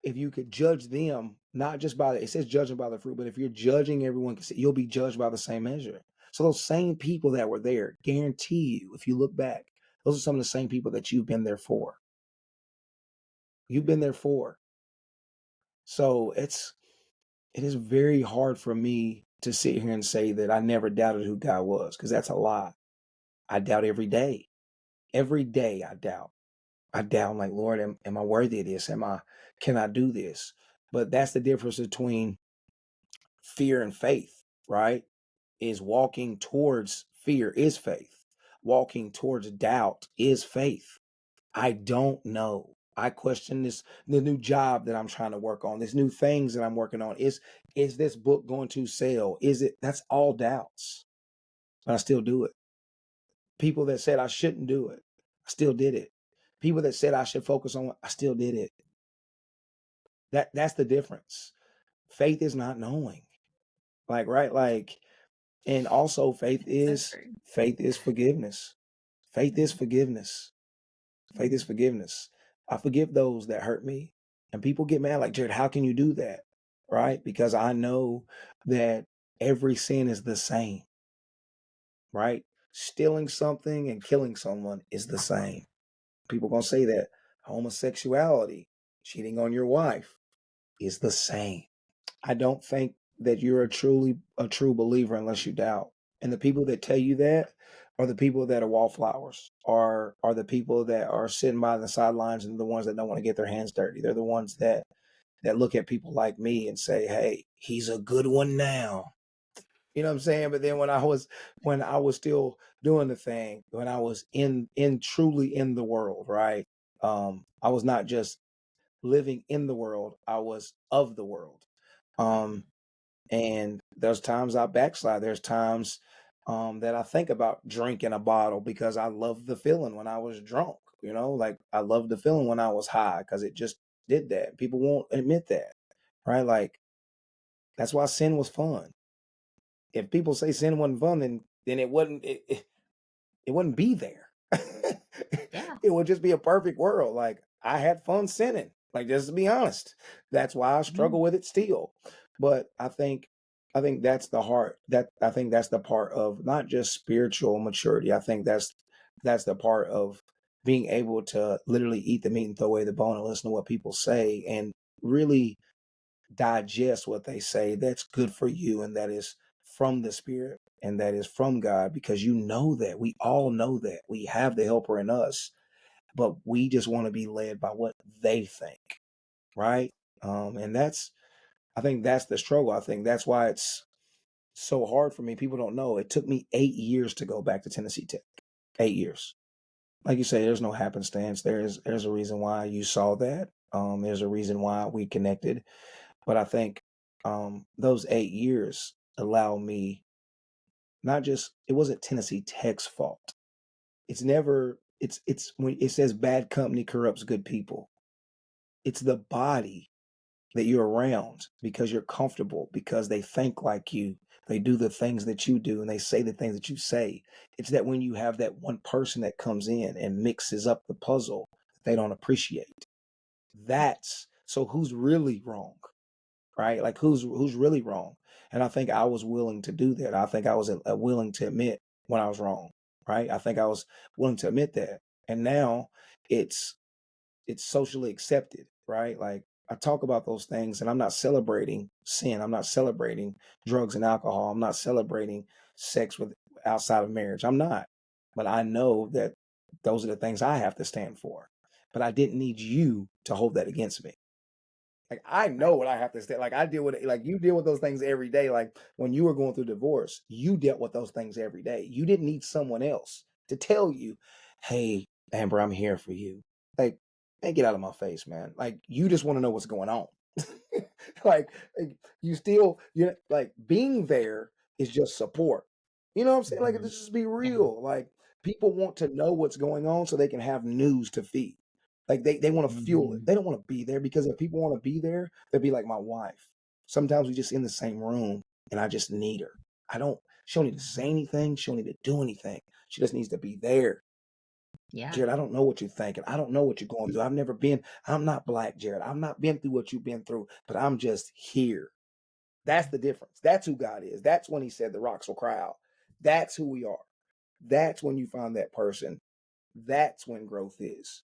could judge them, not just it says judging by the fruit, but if you're judging everyone, you'll be judged by the same measure. So those same people that were there, guarantee you, if you look back, those are some of the same people that you've been there for. You've been there for. So it is very hard for me to sit here and say that I never doubted who God was, because that's a lie. I doubt every day. Every day I doubt. I doubt, I'm like, Lord, am I worthy of this? Can I do this? But that's the difference between fear and faith, right? Is walking towards fear is faith. Walking towards doubt is faith. I don't know. I question the new job that I'm trying to work on, this new things that I'm working on. Is this book going to sell? That's all doubts. But I still do it. People that said I shouldn't do it. I still did it. People that said I should focus on, I still did it. That's the difference. Faith is not knowing. Like, right? Like, and also So true. faith is forgiveness. Faith is Mhm. forgiveness. Faith is Mhm. forgiveness. I forgive those that hurt me. And people get mad, like, Jared, how can you do that? Right? Because I know that every sin is the same, right? Stealing something and killing someone is the same. People gonna say that. Homosexuality, cheating on your wife is the same. I don't think that you're a true believer unless you doubt. And the people that tell you that are the people that are wallflowers, are the people that are sitting by the sidelines and the ones that don't want to get their hands dirty. They're the ones that look at people like me and say, "Hey, he's a good one now." You know what I'm saying? But then when I was still doing the thing, when I was in truly in the world, right? I was not just living in the world, I was of the world. Um, and there's times I backslide. There's times that I think about drinking a bottle because I love the feeling when I was drunk. Like I love the feeling when I was high because it just did that. People won't admit that, right? Like that's why sin was fun. If people say sin wasn't fun, then it wouldn't be there. Yeah. It would just be a perfect world. Like I had fun sinning. Like just to be honest, that's why I struggle Mhm. with it still. But I think that's the heart. That I think that's the part of not just spiritual maturity. I think that's the part of being able to literally eat the meat and throw away the bone and listen to what people say and really digest what they say that's good for you and that is from the spirit and that is from God because you know that we all know that we have the helper in us, but we just want to be led by what they think, right? And I think that's the struggle. I think that's why it's so hard for me. People don't know. It took me 8 years to go back to Tennessee Tech. 8 years. Like you say, there's no happenstance. There's a reason why you saw that. There's a reason why we connected. But I think those 8 years allow me not just it wasn't Tennessee Tech's fault. It's when it says bad company corrupts good people. It's the body that you're around because you're comfortable, because they think like you, they do the things that you do, and they say the things that you say. It's that when you have that one person that comes in and mixes up the puzzle, they don't appreciate. That's so who's really wrong? Right? Like who's really wrong? And I think I was willing to do that. I think I was willing to admit when I was wrong. Right? I think I was willing to admit that. And now it's it's socially accepted. Right? Like I talk about those things, and I'm not celebrating sin. I'm not celebrating drugs and alcohol. I'm not celebrating sex with outside of marriage. I'm not. But I know that those are the things I have to stand for. But I didn't need you to hold that against me. Like I know Right. what I have to say. Like I deal with it. Like you deal with those things every day. Like when you were going through divorce, you dealt with those things every day. You didn't need someone else to tell you, "Hey, Amber, I'm here for you." Like, man, get out of my face, man. Like you just want to know what's going on. like you still you like being there is just support. You know what I'm saying? Like Mhm. let's just be Yeah. real. Like people want to know what's going on so they can have news to feed. Like they want to fuel it. Mhm. They don't want to be there because if people want to be there, they'll be like my wife. Sometimes we just in the same room and I just need her. I don't she don't need to say Mhm. anything. She don't need to do anything. She just needs to be there. Yeah. Jared, I don't know what you're thinking. I don't know what you're going through. I'm not black, Jared. I'm not been through what you've been through, but I'm just here. That's the difference. That's who God is. That's when he said the rocks will cry out. That's who we are. That's when you find that person. That's when growth is.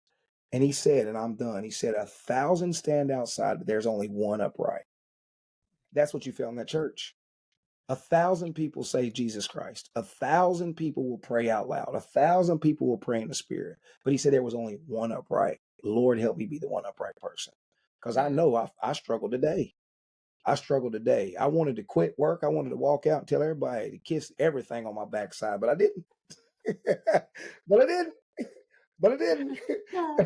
And he said, and I'm done. He said, 1,000 stand outside, but there's only one upright. That's what you feel in that church. 1,000 people say Jesus Christ. 1,000 people will pray out loud. 1,000 people will pray in the spirit. But he said there was only one upright. Lord, help me be the one upright person. Because I Yeah. know I struggled today. I struggled today. I wanted to quit work. I wanted to walk out and tell everybody to kiss everything on my backside, but I didn't. but I didn't. But I didn't. Yeah.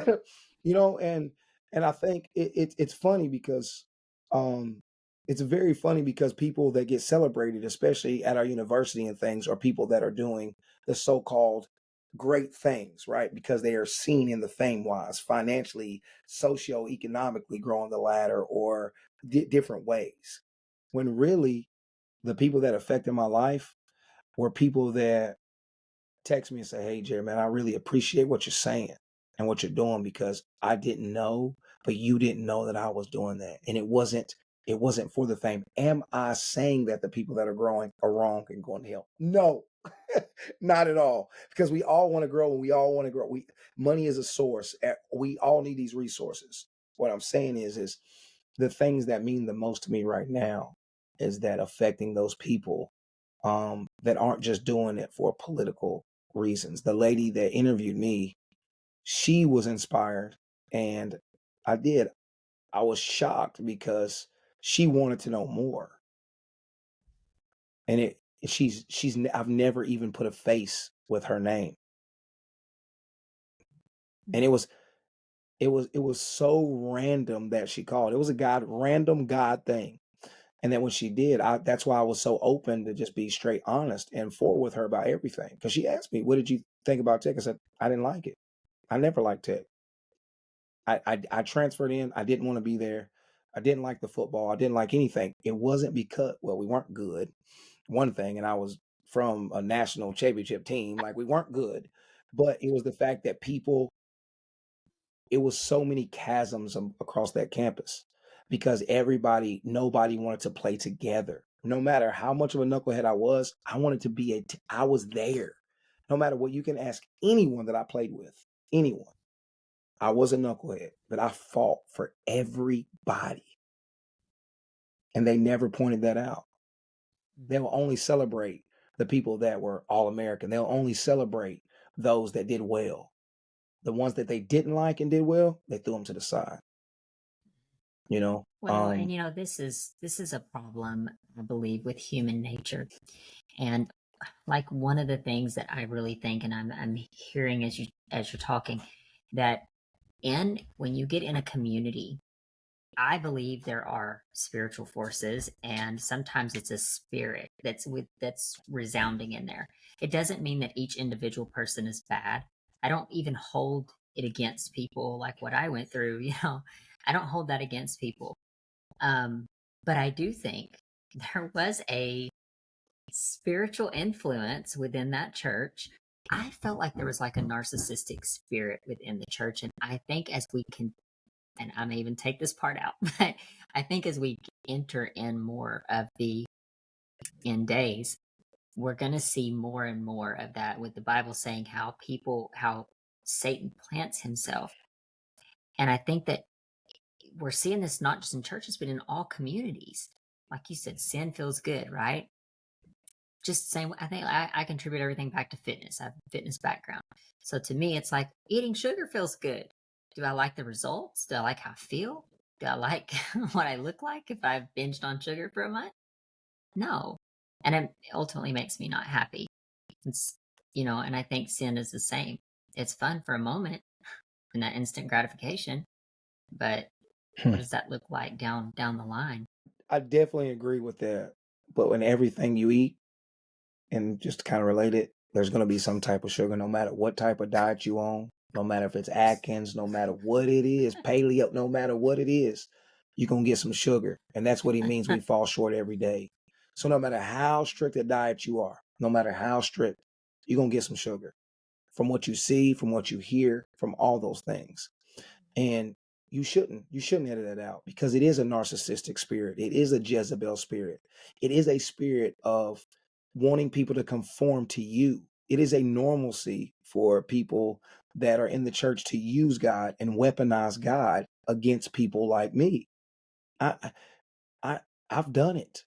And I think it's funny because um it's very funny because people that get celebrated, especially at our university and things, are people that are doing the so-called great things, right? Because they are seen in the fame wise, financially, socio-economically growing the ladder or different ways. When really the people that affected my life were people that text me and say, "Hey, Jerry, man, I really appreciate what you're saying and what you're doing because I didn't know, but you didn't know that I was doing that, and it wasn't for the fame." Am I saying that the people that are growing are wrong and going to hell? No, not at all. Because we all want to grow and we all want to grow. Money is a source. We all need these resources. What I'm saying is the things that mean the most to me right now is that affecting those people that aren't just doing it for political reasons. The lady that interviewed me, she was inspired, and I did. I was shocked because she wanted to know more, and I've never even put a face with her name, and it was so random that she called. It was a random God thing. And then when she did, that's why I was so open to just be straight honest and forward with her about everything. Because she asked me, "What did you think about tech?" I said, "I didn't like it. I never liked tech. I transferred in. I didn't want to be there. I didn't like the football. I didn't like anything. It wasn't because, well, we weren't good. One thing, and I was from a national championship team. Like, we weren't good. But it was the fact that it was so many chasms across that campus because nobody wanted to play together. No matter how much of a knucklehead I was, I wanted to be I was there. No matter what, you can ask anyone that I played with, anyone. I was a knucklehead, but I fought for everybody. And they never pointed that out. They'll only celebrate the people that were all American. They'll only celebrate those that did well. The ones that they didn't like and did well, they threw them to the side, you know? Well, and this is a problem, I believe, with human nature. And like one of the things that I really think, and I'm hearing as you're talking, that in when you get in a community, I believe there are spiritual forces, and sometimes it's a spirit that's resounding in there. It doesn't mean that each individual person is bad. I don't even hold it against people like what I went through. I don't hold that against people. Um, but I do think there was a spiritual influence within that church. I felt like there was like a narcissistic spirit within the church, and I think as we can, and I may even take this part out, but I think as we enter in more of the end days, we're going to see more and more of that, with the Bible saying how Satan plants himself. And I think that we're seeing this not just in churches, but in all communities. Like you said, sin feels good, right? Just same. I think I contribute everything back to fitness. I have a fitness background. So to me, it's like eating sugar feels good. Do I like the results? Do I like how I feel? Do I like what I look like if I've binged on sugar for a month? No. And it ultimately makes me not happy. And I think sin is the same. It's fun for a moment and that instant gratification, but what does that look like down the line? I definitely agree with that. But when everything you eat, and just to kind of relate it, there's going to be some type of sugar, no matter what type of diet you on, no matter if it's Atkins, no matter what it is, paleo, no matter what it is, you're going to get some sugar. And that's what he means. We fall short every day. So no matter how strict a diet you are, no matter how strict, you're going to get some sugar from what you see, from what you hear, from all those things. And you shouldn't edit that out because it is a narcissistic spirit. It is a Jezebel spirit. It is a spirit of wanting people to conform to you. It is a normalcy for people that are in the church to use God and weaponize God against people like me. I I I've done it.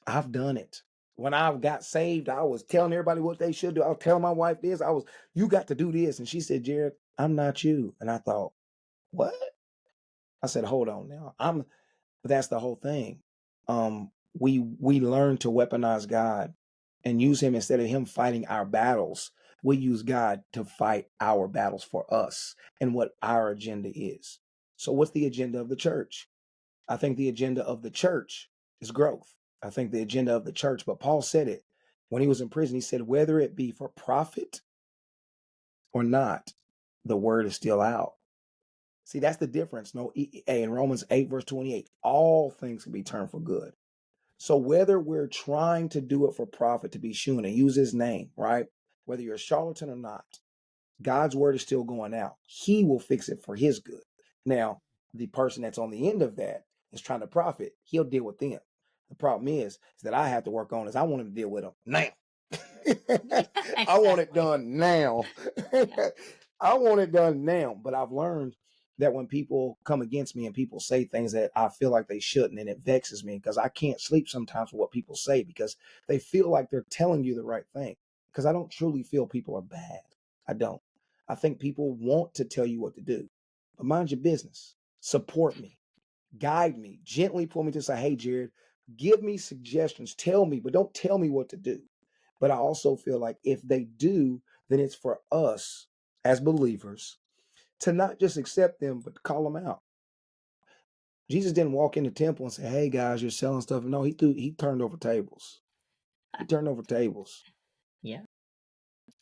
I've done it. When I got saved, I was telling everybody what they should do. I was telling my wife this. You got to do this. And she said, "Jared, I'm not you." And I thought, what? I said, hold on now. But that's the whole thing. We learn to weaponize God and use him instead of him fighting our battles. We use God to fight our battles for us and what our agenda is. So what's the agenda of the church? I think the agenda of the church is growth. I think the agenda of the church, but Paul said it when he was in prison. He said, whether it be for profit or not, the word is still out. See, that's the difference. No, in Romans 8, verse 28, all things can be turned for good. So whether we're trying to do it for profit, to be shown and use his name, right? Whether you're a charlatan or not, God's word is still going out. He will fix it for his good. Now, the person that's on the end of that is trying to profit. He'll deal with them. The problem is that I have to work on is I want him to deal with them now. Yeah, I want it exactly. done now. Yeah. I want it done now. But I've learned that when people come against me and people say things that I feel like they shouldn't, and it vexes me because I can't sleep sometimes with what people say because they feel like they're telling you the right thing. Because I don't truly feel people are bad. I don't. I think people want to tell you what to do. But mind your business. Support me. Guide me. Gently pull me to say, hey, Jarrod, give me suggestions. Tell me, but don't tell me what to do. But I also feel like if they do, then it's for us as believers to not just accept them, but call them out. Jesus didn't walk in the temple and say, hey guys, you're selling stuff. No, he turned over tables. He turned over tables. Yeah.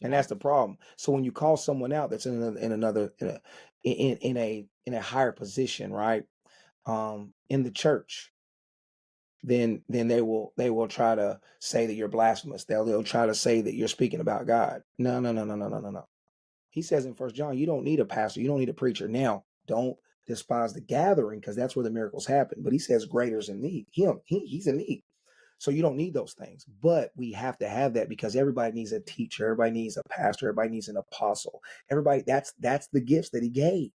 And Yeah. that's the problem. So when you call someone out that's in a higher position, right? In the church, then they will try to say that you're blasphemous. They'll try to say that you're speaking about God. No, no, no, no, no, no, no, no. He says in First John, you don't need a pastor, you don't need a preacher. Now, don't despise the gathering because that's where the miracles happen. But he says, greater's in me. He's in me. So you don't need those things. But we have to have that because everybody needs a teacher, everybody needs a pastor, everybody needs an apostle. Everybody, that's the gifts that he gave.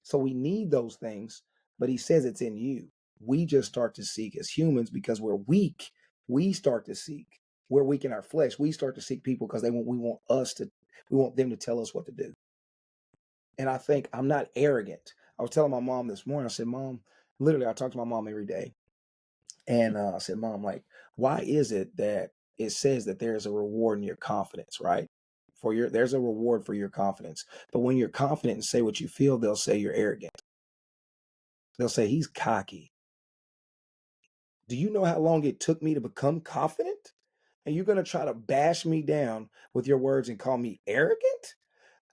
So we need those things, but he says it's in you. We just start to seek as humans because we're weak. We start to seek. We're weak in our flesh. We start to seek people because we want them to tell us what to do. And I think I'm not arrogant. I was telling my mom this morning, I said, Mom, literally, I talk to my mom every day. And I said, Mom, like, why is it that it says that there's a reward in your confidence, right? There's a reward for your confidence. But when you're confident and say what you feel, they'll say you're arrogant. They'll say he's cocky. Do you know how long it took me to become confident? And you're going to try to bash me down with your words and call me arrogant?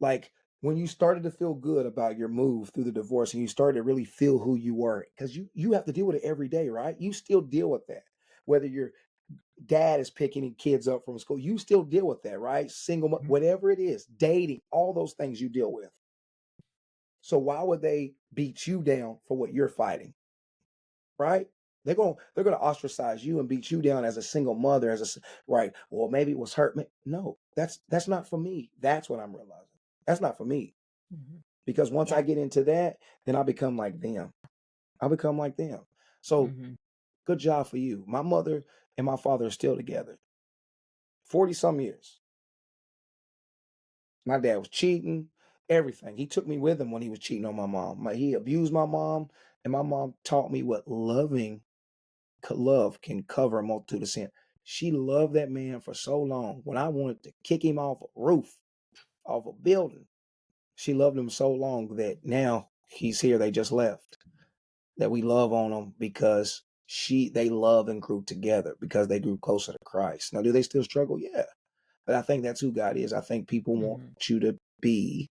Like when you started to feel good about your move through the divorce and you started to really feel who you were, because you have to deal with it every day, right? You still deal with that. Whether your dad is picking kids up from school, you still deal with that, right? Mhm. Whatever it is, dating, all those things you deal with. So why would they beat you down for what you're fighting? Right? They're gonna ostracize you and beat you down as a single mother, right. Well, maybe it was hurt. No, that's not for me. That's what I'm realizing. That's not for me. Mhm. Because once I Yeah. get into that, then I become like them. I become like them. So Mhm. good job for you. My mother and my father are still together. 40 some years. My dad was cheating, everything. He took me with him when he was cheating on my mom. He abused my mom, and my mom taught me what love can cover a multitude of sin. She loved that man for so long. When I wanted to kick him off a roof, off a building, she loved him so long that now he's here. They just left. That we love on him because they love and grew together because they grew closer to Christ. Now, do they still struggle? Yeah. But I think that's who God is. I think people want Mhm. you to be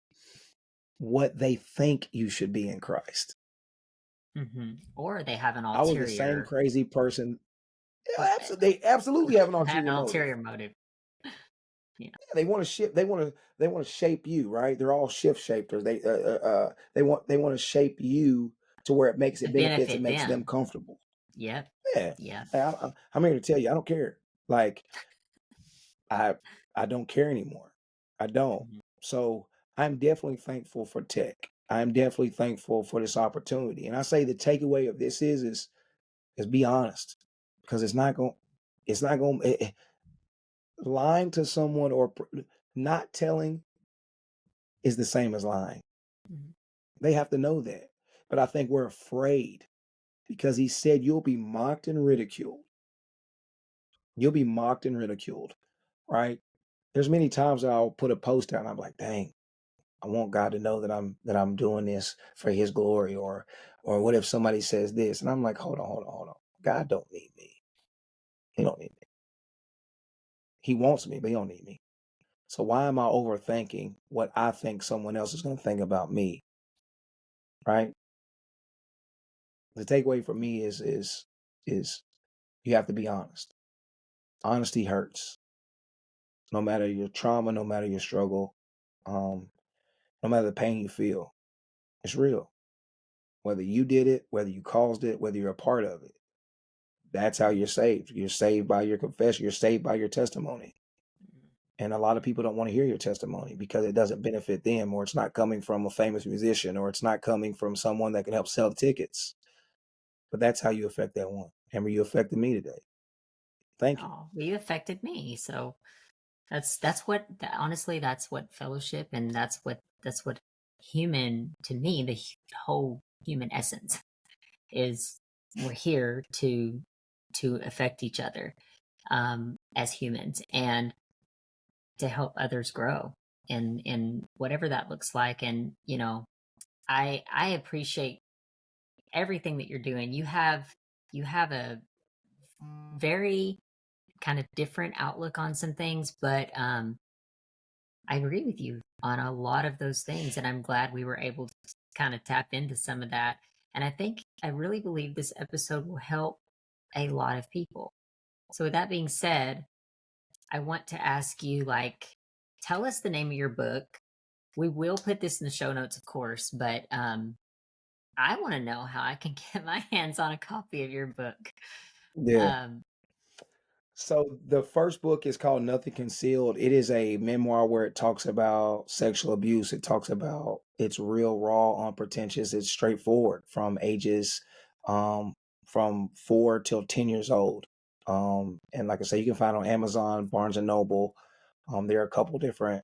what they think you should be in Christ. Mhm. Or they have an I was the same ulterior, crazy person. but Yeah, they absolutely have an they have ulterior an motive. ulterior motive. Yeah. Yeah, they want to shape you, right? They're all shift shapers. They want to shape you to where To it benefits and benefit makes them them. comfortable. Yep. Yeah. Yep. Hey, I'm here to tell you, I don't care. Like I I don't care anymore. I don't. Mhm. So I'm definitely thankful for tech. I'm definitely thankful for this opportunity. And I say the takeaway of this is be honest because it's not going lying to someone or not telling is the same as lying. Mhm. They have to know that. But I think we're afraid because he said you'll be mocked and ridiculed. You'll be mocked and ridiculed, right? There's many times I'll put a post out and I'm like, dang, I want God to know that I'm doing this for his glory or what if somebody says this? And I'm like, hold on, hold on, hold on. God don't need me. He don't need me. He wants me, but he don't need me. So why am I overthinking what I think someone else is going to think about me, right? The takeaway for me is you have to be honest. Honesty hurts. No matter your trauma, no matter your struggle, um, no matter the pain you feel, it's real. Whether you did it, whether you caused it, whether you're a part of it. That's how you're saved. You're saved by your confession. You're saved by your testimony. And a lot of people don't want to hear your testimony because it doesn't benefit them, or it's not coming from a famous musician, or it's not coming from someone that can help sell tickets. But that's how you affect that one. Amber, you affected me today. Thank you. Oh, well, you affected me. So that's what honestly, that's what fellowship, and that's what human, to me, the whole human essence is. We're here to affect each other, as humans, and to help others grow in whatever that looks like. And I appreciate everything that you're doing. You have a very kind of different outlook on some things, but I agree with you on a lot of those things, and I'm glad we were able to kind of tap into some of that. And I really believe this episode will help a lot of people. So with that being said, I want to ask you, like, tell us the name of your book. We will put this in the show notes, of course, but I want to know how I can get my hands on a copy of your book. Yeah. Um, So the first book is called Nothing Concealed. It is a memoir where it talks about sexual abuse. It talks about it's real, raw, unpretentious. It's straightforward from ages from 4 till 10 years old. And like I say, you can find it on Amazon, Barnes and Noble. There are a couple different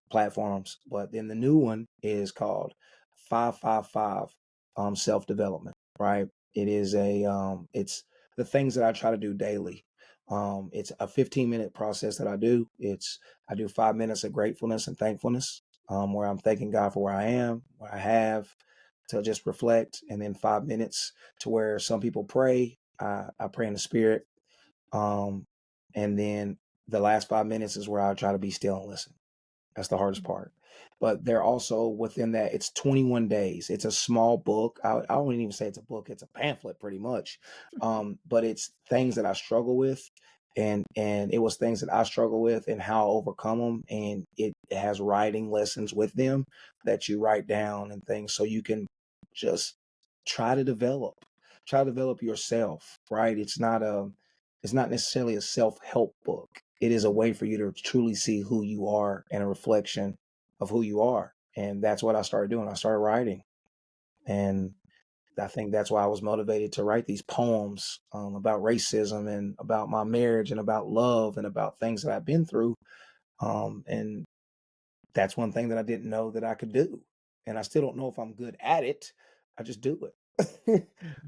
platforms, but then the new one is called 555 Self Development. Right? It is it's the things that I try to do daily. It's a 15-minute process that I do. I do 5 minutes of gratefulness and thankfulness, where I'm thanking God for where I am, what I have, to just reflect, and then 5 minutes to where some people pray. I pray in the spirit, um, and then the last 5 minutes is where I try to be still and listen. That's the hardest part. But they're also within that, it's 21 days. It's a small book. I wouldn't even say it's a book, it's a pamphlet pretty much. But it's things that I struggle with. And it was things that I struggle with and how I overcome them. And it has writing lessons with them that you write down and things so you can just try to develop, yourself, right? It's not necessarily a self-help book. It is a way for you to truly see who you are and a reflection of who you are. And that's what I started doing. I started writing. And I think that's why I was motivated to write these poems about racism and about my marriage and about love and about things that I've been through. And that's one thing that I didn't know that I could do. And I still don't know if I'm good at it. I just do it.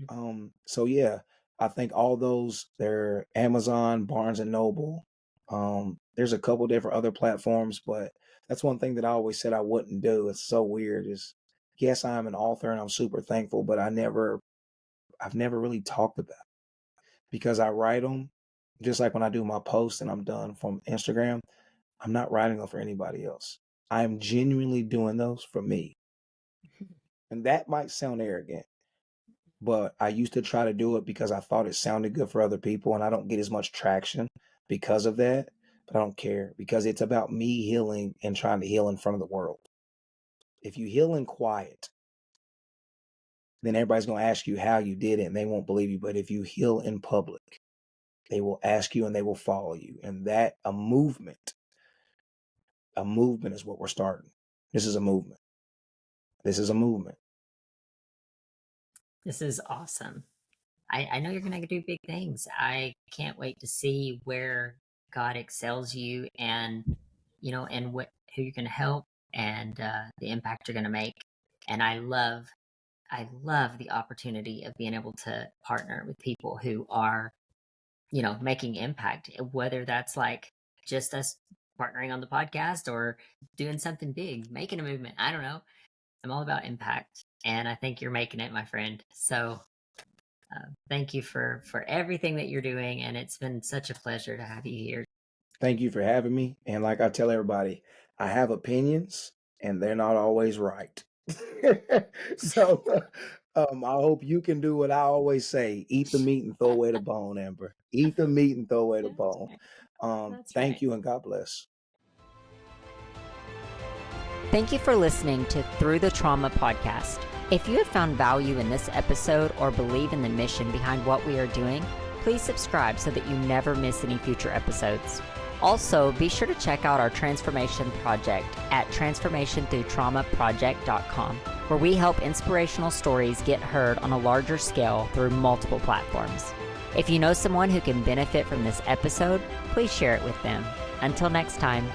mhm. So yeah, I think all those, they're Amazon, Barnes and Noble. There's a couple different other platforms, but that's one thing that I always said I wouldn't do. It's so weird. Is yes, I'm an author and I'm super thankful, but I've never really talked about it because I write them just like when I do my posts and I'm done from Instagram. I'm not writing them for anybody else. I'm genuinely doing those for me. And that might sound arrogant, but I used to try to do it because I thought it sounded good for other people, and I don't get as much traction because of that. But I don't care because it's about me healing and trying to heal in front of the world. If you heal in quiet, then everybody's going to ask you how you did it and they won't believe you. But if you heal in public, they will ask you and they will follow you. And that a movement is what we're starting. This is a movement. This is a movement. This is awesome. I know you're going to do big things. I can't wait to see where God excels you, and and what who you're going to help, and the impact you're going to make. And I love the opportunity of being able to partner with people who are making impact, whether that's like just us partnering on the podcast or doing something big, making a movement. I don't know. I'm all about impact, and I think you're making it, my friend. So thank you for everything that you're doing, and it's been such a pleasure to have you here. Thank you for having me. And like I tell everybody, I have opinions and they're not always right. So I hope you can do what I always say: eat the meat and throw away the bone, Amber. Eat the meat and throw away the That's bone. right. That's Thank right. you and God bless. Thank you for listening to Through the Trauma podcast. If you have found value in this episode or believe in the mission behind what we are doing, please subscribe so that you never miss any future episodes. Also, be sure to check out our transformation project at transformationthroughtraumaproject.com, where we help inspirational stories get heard on a larger scale through multiple platforms. If you know someone who can benefit from this episode, please share it with them. Until next time.